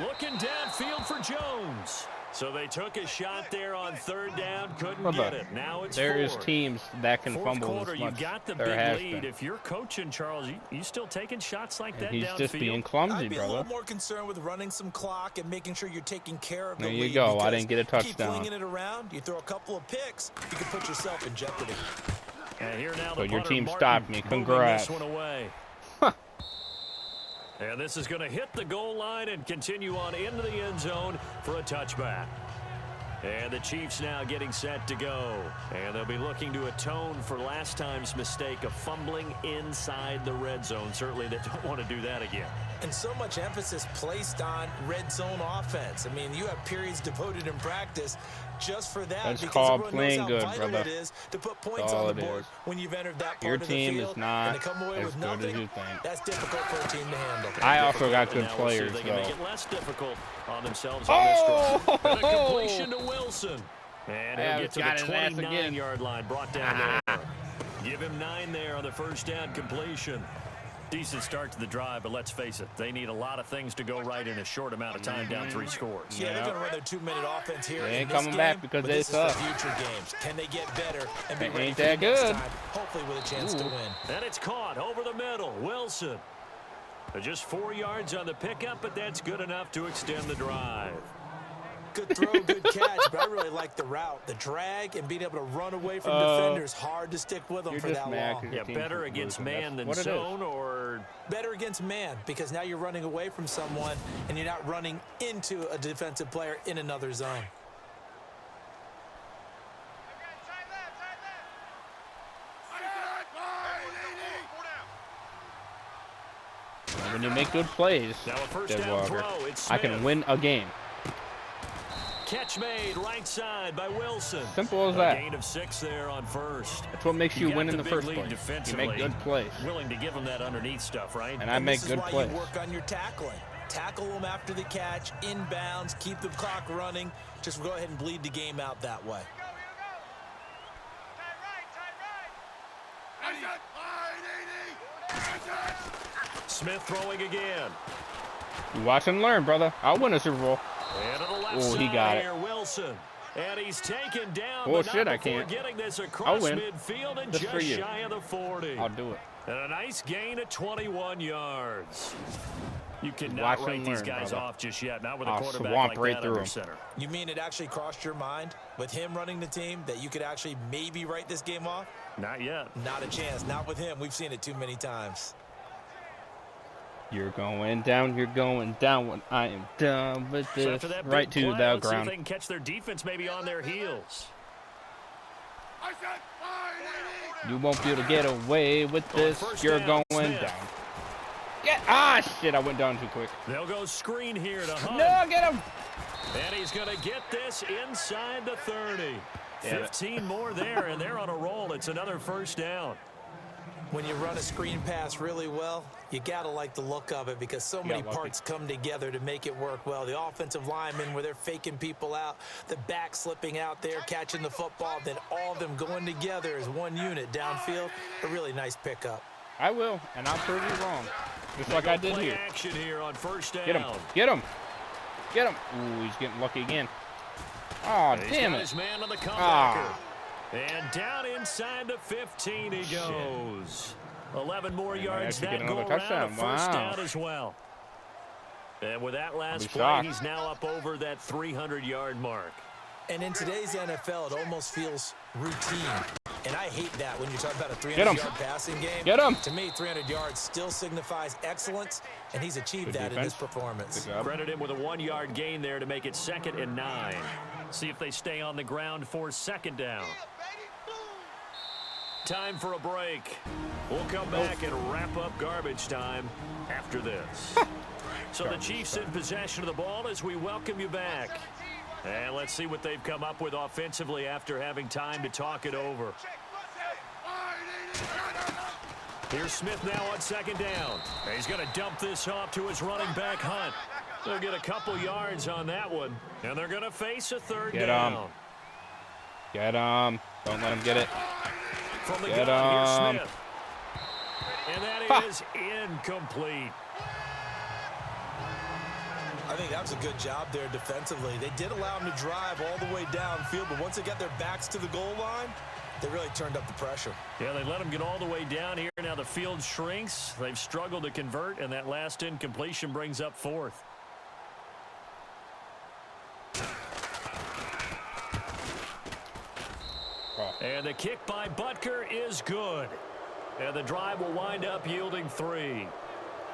Speaker 3: looking downfield for Jones. So they took a shot there on 3rd down, couldn't get it. Now it's
Speaker 1: There
Speaker 3: 4.
Speaker 1: is teams that can
Speaker 3: Fourth
Speaker 1: fumble
Speaker 3: quarter,
Speaker 1: as
Speaker 3: you
Speaker 1: much.
Speaker 3: got the
Speaker 1: There
Speaker 3: big
Speaker 1: has
Speaker 3: lead.
Speaker 1: been.
Speaker 3: If you're coaching, Charles, you still taking shots like
Speaker 1: And
Speaker 3: that
Speaker 1: he's
Speaker 3: downfield?
Speaker 1: just being clumsy,
Speaker 4: I'd be a
Speaker 1: brother.
Speaker 4: little more concerned with running some clock and making sure you're taking care of the
Speaker 1: There you
Speaker 4: lead.
Speaker 1: go. I
Speaker 4: because
Speaker 1: didn't get a
Speaker 4: you
Speaker 1: touchdown.
Speaker 4: keep flinging it around, you throw a couple of picks, you can put yourself in jeopardy.
Speaker 3: And here now
Speaker 1: So
Speaker 3: the
Speaker 1: your
Speaker 3: punter,
Speaker 1: team
Speaker 3: Martin,
Speaker 1: stopped me.
Speaker 3: moving
Speaker 1: Congrats.
Speaker 3: this one away. And this is going to hit the goal line and continue on into the end zone for a touchback. And the Chiefs now getting set to go. And they'll be looking to atone for last time's mistake of fumbling inside the red zone. Certainly they don't want to do that again.
Speaker 4: And so much emphasis placed on red zone offense. I mean, you have periods devoted in practice just for that.
Speaker 1: That's
Speaker 4: because
Speaker 1: called
Speaker 4: everyone
Speaker 1: playing
Speaker 4: knows
Speaker 1: good,
Speaker 4: how vital
Speaker 1: brother.
Speaker 4: it is to put points
Speaker 1: That's all
Speaker 4: on the
Speaker 1: it
Speaker 4: board
Speaker 1: is.
Speaker 4: when you've entered that part
Speaker 1: Your
Speaker 4: of the
Speaker 1: team
Speaker 4: field.
Speaker 1: is not
Speaker 4: and to come away
Speaker 1: as
Speaker 4: with
Speaker 1: good as
Speaker 4: nothing,
Speaker 1: you think.
Speaker 4: that's difficult for a team to handle.
Speaker 1: I also got
Speaker 3: And
Speaker 1: good
Speaker 3: now we'll see if
Speaker 1: players,
Speaker 3: they can make
Speaker 1: though.
Speaker 3: it less difficult on themselves on this drive. And a completion to Wilson. And he'll get to
Speaker 1: got his
Speaker 3: the
Speaker 1: ass again.
Speaker 3: 29-yard line, brought down there. Give him 9 there on the first down completion. Decent start to the drive, but let's face it, they need a lot of things to go right in a short amount of time, down 3 scores.
Speaker 4: Yeah, they're going to run their 2-minute offense here.
Speaker 1: They ain't
Speaker 4: in this
Speaker 1: coming
Speaker 4: game,
Speaker 1: back because
Speaker 4: but
Speaker 1: they
Speaker 4: this is
Speaker 1: suck.
Speaker 4: for future games. Can they get better and be
Speaker 1: They
Speaker 4: ready
Speaker 1: ain't
Speaker 4: for the
Speaker 1: that
Speaker 4: next
Speaker 1: good.
Speaker 4: time? Hopefully with a chance to win.
Speaker 3: And it's caught over the middle. Wilson. Just 4 yards on the pickup, but that's good enough to extend the drive.
Speaker 4: Good throw, good catch, but I really like the route. The drag and being able to run away from defenders, hard to stick with them
Speaker 1: You're
Speaker 4: for
Speaker 1: just
Speaker 4: that
Speaker 1: mad
Speaker 4: long.
Speaker 1: 'cause your
Speaker 3: Yeah,
Speaker 1: team's
Speaker 3: better against
Speaker 1: losing.
Speaker 3: man than
Speaker 1: That's what it is.
Speaker 3: zone, or
Speaker 4: Better against man, because now you're running away from someone and you're not running into a defensive player in another zone.
Speaker 1: When you make good plays,
Speaker 3: now a first down
Speaker 1: Deadwalker,
Speaker 3: throw. It's
Speaker 1: I
Speaker 3: Smith.
Speaker 1: can win a game.
Speaker 3: catch made right side by Wilson.
Speaker 1: Simple as
Speaker 3: A
Speaker 1: that.
Speaker 3: gain of 6 there on first.
Speaker 1: That's what makes you
Speaker 3: got
Speaker 1: win in the
Speaker 3: big
Speaker 1: first
Speaker 3: lead
Speaker 1: place. You
Speaker 3: defensively.
Speaker 1: make good plays.
Speaker 3: Willing to give them that underneath stuff, right?
Speaker 1: And I make good
Speaker 4: This is
Speaker 1: plays.
Speaker 4: why you work on your tackling. Tackle them after the catch, inbounds, keep the clock running. Just go ahead and bleed the game out that way.
Speaker 3: Smith throwing again.
Speaker 1: You watch and learn, brother. I'll win a Super Bowl.
Speaker 3: And to the left
Speaker 1: Oh,
Speaker 3: side
Speaker 1: he got it.
Speaker 3: here, Wilson. And he's taken down,
Speaker 1: Oh,
Speaker 3: but
Speaker 1: shit,
Speaker 3: not
Speaker 1: I
Speaker 3: before
Speaker 1: can't.
Speaker 3: getting this
Speaker 1: I'll
Speaker 3: across
Speaker 1: win.
Speaker 3: midfield and
Speaker 1: Just for
Speaker 3: just
Speaker 1: you.
Speaker 3: shy of the 40.
Speaker 1: I'll do it.
Speaker 3: And a nice gain of 21 yards. You cannot
Speaker 1: Watch
Speaker 3: write
Speaker 1: and
Speaker 3: these
Speaker 1: learn,
Speaker 3: guys
Speaker 1: brother.
Speaker 3: off just yet. Not with a
Speaker 1: I'll
Speaker 3: quarterback
Speaker 1: swamp
Speaker 3: like
Speaker 1: right
Speaker 3: that
Speaker 1: through
Speaker 3: under
Speaker 1: him.
Speaker 3: center.
Speaker 4: You mean it actually crossed your mind with him running the team that you could actually maybe write this game off?
Speaker 3: Not yet.
Speaker 4: Not a chance. Not with him. We've seen it too many times.
Speaker 1: You're going down. You're going down when I am done with
Speaker 3: So
Speaker 1: this.
Speaker 3: after that
Speaker 1: Right
Speaker 3: big
Speaker 1: to
Speaker 3: play,
Speaker 1: the
Speaker 3: let's see if
Speaker 1: ground.
Speaker 3: they can catch their defense maybe on their heels.
Speaker 1: You won't be able to get away with this.
Speaker 3: first
Speaker 1: You're
Speaker 3: down,
Speaker 1: going
Speaker 3: Smith.
Speaker 1: down. Ah, shit. I went down too quick.
Speaker 3: They'll go screen here to Hunt.
Speaker 1: No, get him.
Speaker 3: And he's going to get this inside the 30.
Speaker 1: Damn it.
Speaker 3: 15 more there, and they're on a roll. It's another first down.
Speaker 4: When you run a screen pass really well, you got to like the look of it because so many
Speaker 1: lucky.
Speaker 4: parts come together to make it work well. The offensive linemen where they're faking people out, the back slipping out there, catching the football, then all of them going together as one unit downfield. A really nice pickup.
Speaker 1: I will, and I'll prove you wrong. Just like I did
Speaker 3: Play
Speaker 1: here.
Speaker 3: action here on first down.
Speaker 1: Get him. Get him. Get him. Ooh, he's getting lucky again. Oh,
Speaker 3: He's
Speaker 1: damn
Speaker 3: got
Speaker 1: it.
Speaker 3: his man on the comebacker.
Speaker 1: Ah.
Speaker 3: And down inside the 15 he
Speaker 1: Shit.
Speaker 3: goes. 11 more
Speaker 1: They might
Speaker 3: yards
Speaker 1: actually
Speaker 3: that
Speaker 1: get
Speaker 3: go
Speaker 1: another
Speaker 3: around.
Speaker 1: touchdown.
Speaker 3: A first
Speaker 1: Wow.
Speaker 3: down as well. And with that last
Speaker 1: be
Speaker 3: play,
Speaker 1: shocked.
Speaker 3: he's now up over that 300-yard mark.
Speaker 4: And in today's NFL, it almost feels routine. And I hate that when you talk about a
Speaker 1: Get him.
Speaker 4: 300-yard passing game.
Speaker 1: Get him.
Speaker 4: To me, 300 yards still signifies excellence, and he's achieved
Speaker 1: Good
Speaker 4: that in this
Speaker 1: defense.
Speaker 4: performance.
Speaker 1: Good job.
Speaker 3: Credit him with a 1-yard gain there to make it 2nd and 9. See if they stay on the ground for 2nd down. Time for a break. We'll come back and wrap up garbage time after this. So the Chiefs in possession of the ball as we welcome you back. And let's see what they've come up with offensively after having time to talk it over. Here's Smith now on 2nd down. And he's going to dump this off to his running back, Hunt. They'll get a couple yards on that one. And they're going to face a 3rd
Speaker 1: Get
Speaker 3: down.
Speaker 1: 'em. Get him. Don't let him get it.
Speaker 3: From the
Speaker 1: Get
Speaker 3: gun,
Speaker 1: 'em.
Speaker 3: here's Smith. And that
Speaker 1: Ha.
Speaker 3: is incomplete.
Speaker 4: I think that was a good job there defensively. They did allow him to drive all the way downfield, but once they got their backs to the goal line, they really turned up the pressure.
Speaker 3: Yeah, they let him get all the way down here. Now the field shrinks. They've struggled to convert, and that last incompletion brings up 4th. And the kick by Butker is good. And the drive will wind up yielding 3.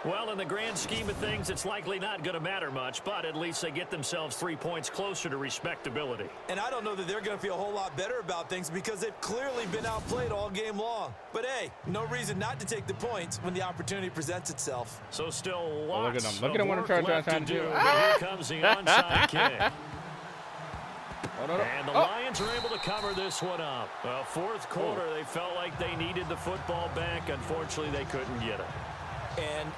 Speaker 3: Well, in the grand scheme of things, it's likely not going to matter much, but at least they get themselves 3 points closer to respectability.
Speaker 4: And I don't know that they're going to feel a whole lot better about things because they've clearly been outplayed all game long. But hey, no reason not to take the points when the opportunity presents itself.
Speaker 3: So still
Speaker 1: Oh, look at
Speaker 3: lots
Speaker 1: him. Look at him
Speaker 3: of
Speaker 1: when
Speaker 3: work
Speaker 1: I'm
Speaker 3: left
Speaker 1: trying
Speaker 3: to
Speaker 1: to
Speaker 3: do.
Speaker 1: do.
Speaker 3: But here comes the onside kick.
Speaker 1: Oh, no, no.
Speaker 3: And the
Speaker 1: Oh.
Speaker 3: Lions are able to cover this one up. Well, 4th quarter, they felt like they needed the football back. Unfortunately, they couldn't get it.
Speaker 4: And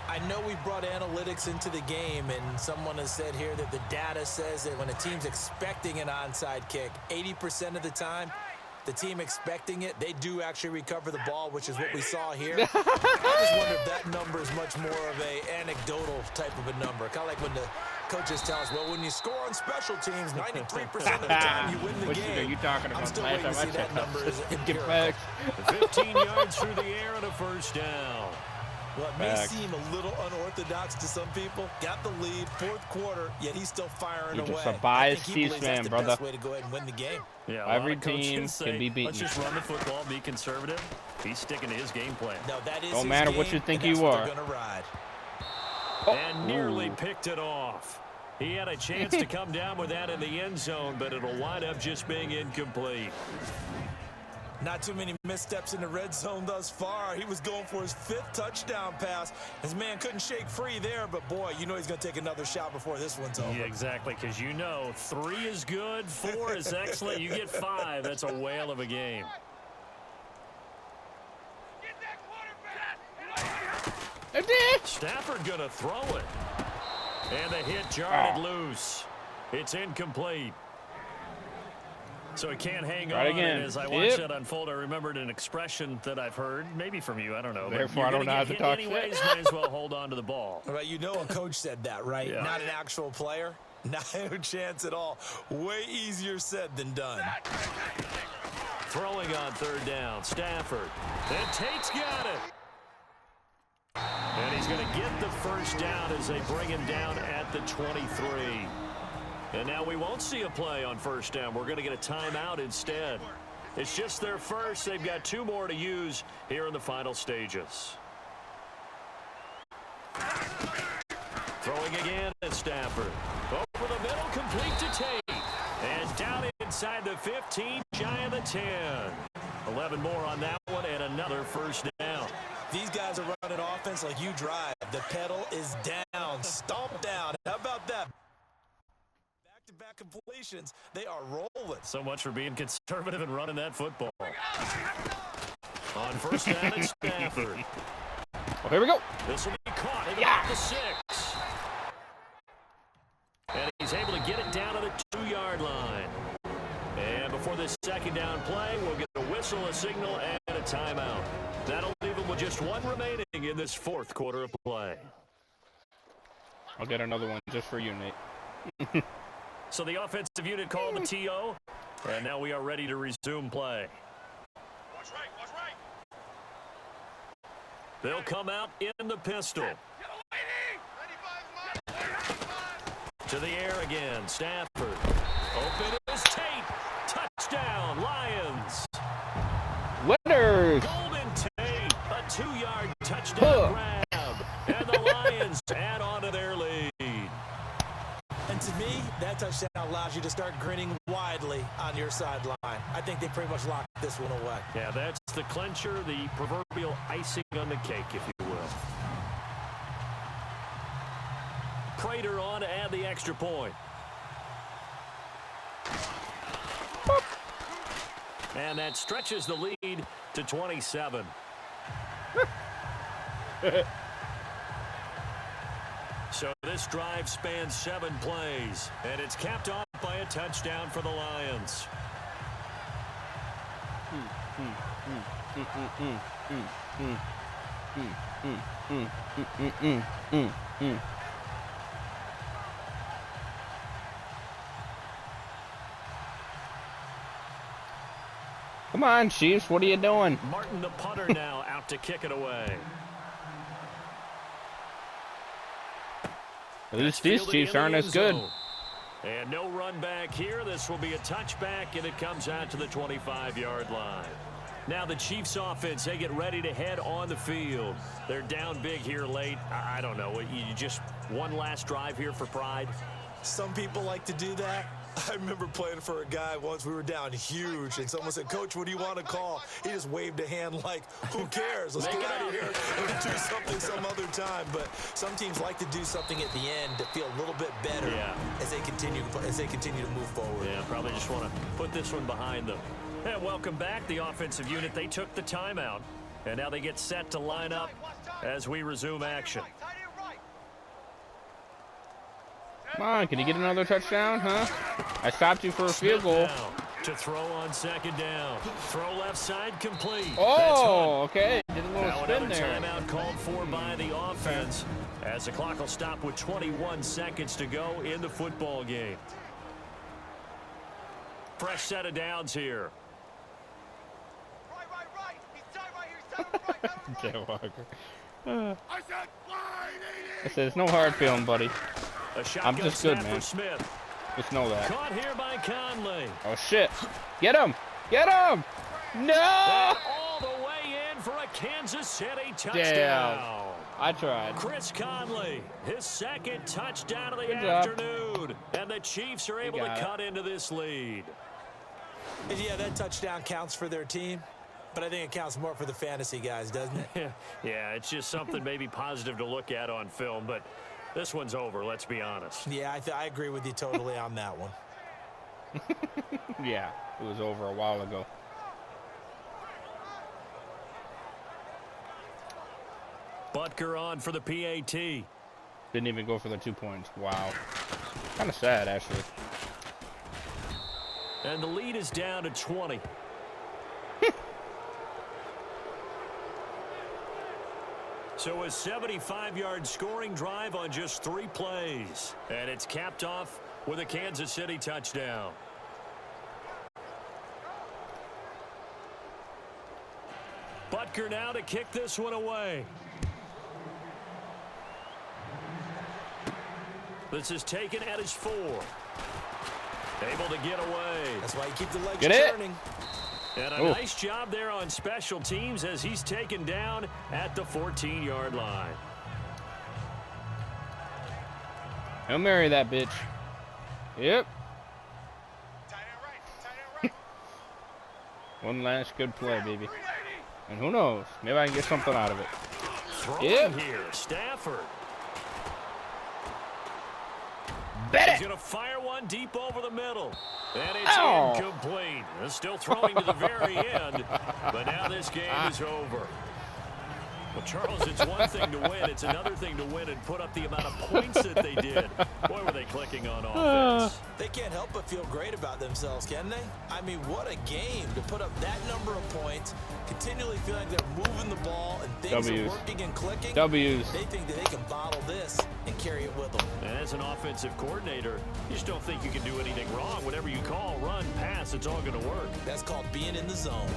Speaker 4: I know we brought analytics into the game, and someone has said here that the data says that when a team's expecting an onside kick, 80% of the time, the team expecting it, they do actually recover the ball, which is what we saw here. I just wonder if that number is much more of a anecdotal type of a number. Kind of like when the coaches tell us, well, when you score on special teams, 93% of the time you win the
Speaker 1: What
Speaker 4: game.
Speaker 1: are you talking about?
Speaker 4: I'm still
Speaker 1: Last
Speaker 4: waiting to
Speaker 1: time I
Speaker 4: see that
Speaker 1: checked,
Speaker 4: number is
Speaker 1: Get
Speaker 4: empirical.
Speaker 1: back.
Speaker 3: 15 yards through the air and a first down.
Speaker 4: Well, it may
Speaker 1: Back.
Speaker 4: seem a little unorthodox to some people. Got the lead, 4th quarter, yet he's still firing
Speaker 1: You're
Speaker 4: away.
Speaker 1: just a
Speaker 4: I
Speaker 1: biased
Speaker 4: think he believes
Speaker 1: Chiefs
Speaker 4: that's
Speaker 1: fan,
Speaker 4: the
Speaker 1: brother.
Speaker 4: best way to go ahead and win the game.
Speaker 3: Yeah, a lot
Speaker 1: Every
Speaker 3: of coaches
Speaker 1: team
Speaker 3: say,
Speaker 1: can be beaten.
Speaker 3: Let's just run the football, be conservative. He's sticking to his game plan.
Speaker 4: No, that is
Speaker 1: Don't
Speaker 4: his
Speaker 1: matter what
Speaker 4: game,
Speaker 1: you think
Speaker 4: and that's
Speaker 1: you
Speaker 4: what
Speaker 1: are.
Speaker 4: They're going to ride.
Speaker 3: And nearly
Speaker 1: Ooh.
Speaker 3: picked it off. He had a chance to come down with that in the end zone, but it'll wind up just being incomplete.
Speaker 4: Not too many missteps in the red zone thus far. He was going for his 5th touchdown pass. His man couldn't shake free there, but boy, you know he's going to take another shot before this one's over.
Speaker 3: Yeah, exactly, because you know 3 is good, 4 is excellent. You get 5. That's a whale of a game. Stafford going to throw it. And the hit jarred it loose. It's incomplete. So he can't hang on.
Speaker 1: Again.
Speaker 3: And as I watched that unfold, I remembered an expression that I've heard, maybe from you, I don't know.
Speaker 1: Therefore, I don't know how to talk
Speaker 3: anyways,
Speaker 1: shit.
Speaker 3: might as well hold on to the ball.
Speaker 4: Right, you know a coach said that, right?
Speaker 3: Yeah.
Speaker 4: Not an actual player. Not a chance at all. Way easier said than done.
Speaker 3: Throwing on 3rd down, Stafford. And Tate's got it. And he's going to get the 1st down as they bring him down at the 23. And now we won't see a play on 1st down. We're going to get a timeout instead. It's just their first. They've got 2 more to use here in the final stages. Throwing again at Stafford. Over the middle, complete to Tate. And down inside the 15, shy of the 10. 11 more on that one and another 1st down.
Speaker 4: These guys are running offense like you drive. The pedal is down, stomp down. How about that? Back-to-back completions. They are rolling.
Speaker 3: So much for being conservative and running that football. On 1st down, it's Stafford.
Speaker 1: Oh, here we go.
Speaker 3: This will be caught at about the 6. And he's able to get it down to the 2-yard line. And before this 2nd down play, we'll get a whistle, a signal, and a timeout. That'll leave him with just 1 remaining in this 4th quarter of play.
Speaker 1: I'll get another one just for you, Nate.
Speaker 3: So the offensive unit called the TO, and now we are ready to resume play.
Speaker 6: Watch right, watch right.
Speaker 3: They'll come out in the pistol. To the air again, Stafford. Open is Tate. Touchdown, Lions.
Speaker 1: Winners.
Speaker 3: Golden Tate, a 2-yard touchdown grab. And the Lions add on to their lead.
Speaker 4: And to me, that touchdown allows you to start grinning widely on your sideline. I think they pretty much locked this one away.
Speaker 3: Yeah, that's the clincher, the proverbial icing on the cake, if you will. Prater on to add the extra point. And that stretches the lead to 27. So this drive spans 7 plays, and it's capped off by a touchdown for the Lions.
Speaker 1: Come on, Chiefs. What are you doing?
Speaker 3: Martin, the punter, now out to kick it away.
Speaker 1: At least these Chiefs aren't as good.
Speaker 3: And no run back here. This will be a touchback, and it comes out to the 25-yard line. Now the Chiefs offense, they get ready to head on the field. They're down big here late. I don't know. You just one last drive here for pride?
Speaker 4: Some people like to do that. I remember playing for a guy once. We were down huge, and someone said, "Coach, what do you want to call?" He just waved a hand like, "Who cares? Let's get out of here and do something some other time." But some teams like to do something at the end to feel a little bit better as they continue to move forward.
Speaker 3: Yeah, probably just want to put this one behind them. And welcome back, the offensive unit. They took the timeout, and now they get set to line up as we resume action.
Speaker 1: Come on, can you get another touchdown, huh? I stopped you for a field goal.
Speaker 3: To throw on 2nd down. Throw left side complete.
Speaker 1: Oh, okay. Did a little
Speaker 3: now
Speaker 1: spin
Speaker 3: another
Speaker 1: there.
Speaker 3: timeout called for by the offense as the clock will stop with 21 seconds to go in the football game. Fresh set of downs here.
Speaker 6: Right. He's tied right here. He's tied right.
Speaker 1: Deadwalker.
Speaker 6: I said line 80.
Speaker 1: I said, it's no hard feeling, buddy. I'm just good, man.
Speaker 3: Smith.
Speaker 1: Just know that.
Speaker 3: Caught here by Conley.
Speaker 1: Oh, shit. Get him. Get him. No.
Speaker 3: And all the way in for a Kansas City touchdown.
Speaker 1: Damn. I tried.
Speaker 3: Chris Conley, his 2nd touchdown of the
Speaker 1: Good job.
Speaker 3: afternoon. And the Chiefs are able to cut into this lead.
Speaker 4: Yeah, that touchdown counts for their team, but I think it counts more for the fantasy guys, doesn't it?
Speaker 3: Yeah, it's just something maybe positive to look at on film, but this one's over, let's be honest.
Speaker 4: Yeah, I agree with you totally on that one.
Speaker 1: Yeah, it was over a while ago.
Speaker 3: Butker on for the PAT.
Speaker 1: Didn't even go for the 2 points. Wow. Kind of sad, actually.
Speaker 3: And the lead is down to 20. So a 75-yard scoring drive on just 3 plays. And it's capped off with a Kansas City touchdown. Butker now to kick this one away. This is taken at his 4. Able to get away.
Speaker 4: That's why you keep the legs
Speaker 1: Get it?
Speaker 4: turning.
Speaker 3: And a nice job there on special teams as he's taken down at the 14-yard line.
Speaker 1: He'll marry that bitch. Yep.
Speaker 6: Tight end right. Tight end right.
Speaker 1: One last good play, baby. And who knows? Maybe I can get something out of it.
Speaker 3: Throwing
Speaker 1: Yep.
Speaker 3: here, Stafford.
Speaker 1: Bet
Speaker 3: He's
Speaker 1: it!
Speaker 3: going to fire one deep over the middle. And it's
Speaker 1: Ow.
Speaker 3: incomplete. Still throwing to the very end. But now this game is over. Well, Charles, it's one thing to win. It's another thing to win and put up the amount of points that they did. Boy, were they clicking on offense.
Speaker 4: They can't help but feel great about themselves, can they? I mean, what a game to put up that number of points, continually feeling like they're moving the ball and things
Speaker 1: W's.
Speaker 4: are working and clicking.
Speaker 1: W's.
Speaker 4: They think that they can bottle this and carry it with them.
Speaker 3: And as an offensive coordinator, you just don't think you can do anything wrong. Whatever you call, run, pass, it's all going to work.
Speaker 4: That's called being in the zone.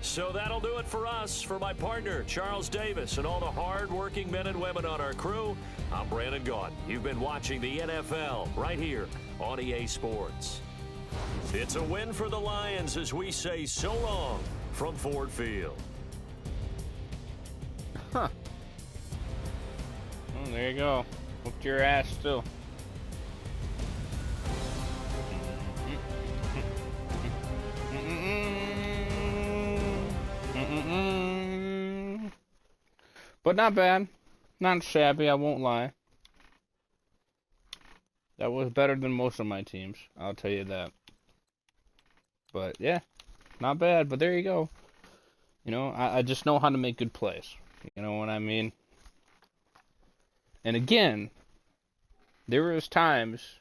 Speaker 3: So that'll do it for us. For my partner, Charles Davis, and all the hard-working men and women on our crew, I'm Brandon Gaudin. You've been watching the NFL right here on EA Sports. It's a win for the Lions as we say so long from Ford Field.
Speaker 1: Huh. Well, there you go. Whooped your ass still. But not bad. Not shabby, I won't lie. That was better than most of my teams, I'll tell you that. But yeah, not bad, but there you go. You know, I just know how to make good plays. You know what I mean? And again, there was times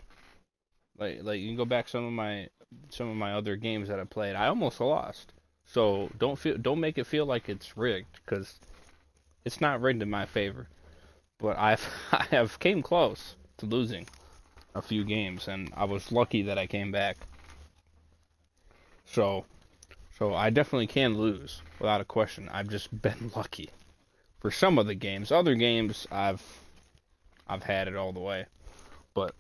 Speaker 1: like you can go back some of my other games that I played, I almost lost. So don't make it feel like it's rigged, because it's not rigged in my favor. But I have came close to losing a few games, and I was lucky that I came back. So I definitely can lose without a question. I've just been lucky for some of the games. Other games I've had it all the way, but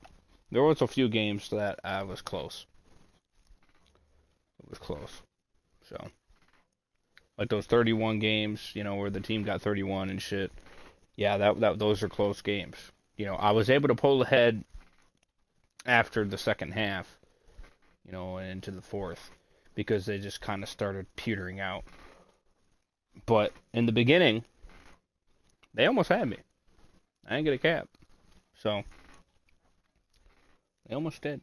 Speaker 1: there was a few games that I was close. It was close. So like those 31 games, you know, where the team got 31 and shit. Yeah, those are close games. You know, I was able to pull ahead after the second half, you know, and into the fourth, because they just kind of started petering out. But in the beginning, they almost had me. I didn't get a cap. So they almost did.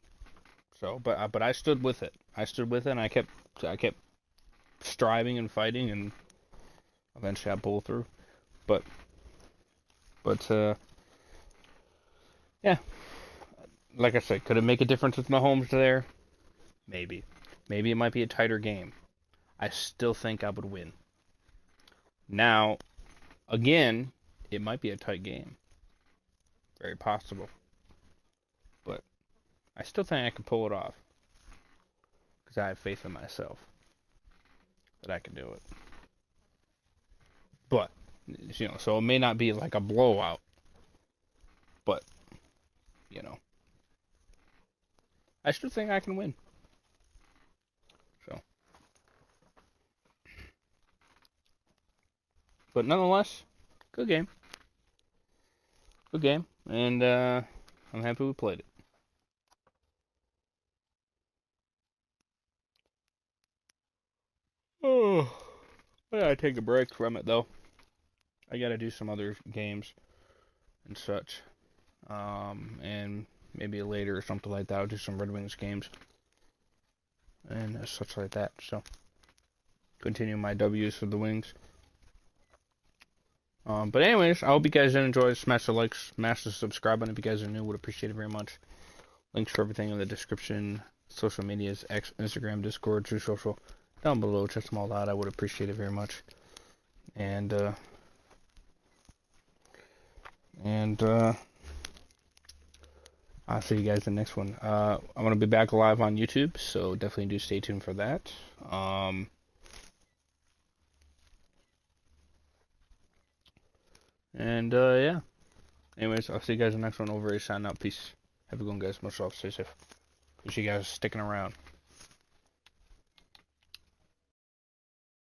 Speaker 1: So, but I stood with it. And I kept striving and fighting, and eventually I pulled through. But yeah, like I said, could it make a difference with Mahomes there? Maybe it might be a tighter game. I still think I would win. Now, again, it might be a tight game. Very possible. But I still think I can pull it off, because I have faith in myself that I can do it. But You know, so it may not be like a blowout, but you know, I still think I can win. So, but nonetheless, good game. Good game, and I'm happy we played it. Oh, I gotta take a break from it though. I gotta do some other games and such, and maybe later or something like that. I'll do some Red Wings games and such like that. So, continue my W's for the Wings. But anyways, I hope you guys did enjoy. Smash the like, smash the subscribe button if you guys are new. Would appreciate it very much. Links for everything in the description. Social medias, Instagram, Discord, True Social, down below. Check them all out. I would appreciate it very much. And I'll see you guys in the next one. I'm gonna be back live on YouTube, so definitely do stay tuned for that. Yeah. Anyways, I'll see you guys in the next one. Over. Sign out. Peace. Have a good one, guys. Much love. Stay safe. Appreciate you guys sticking around.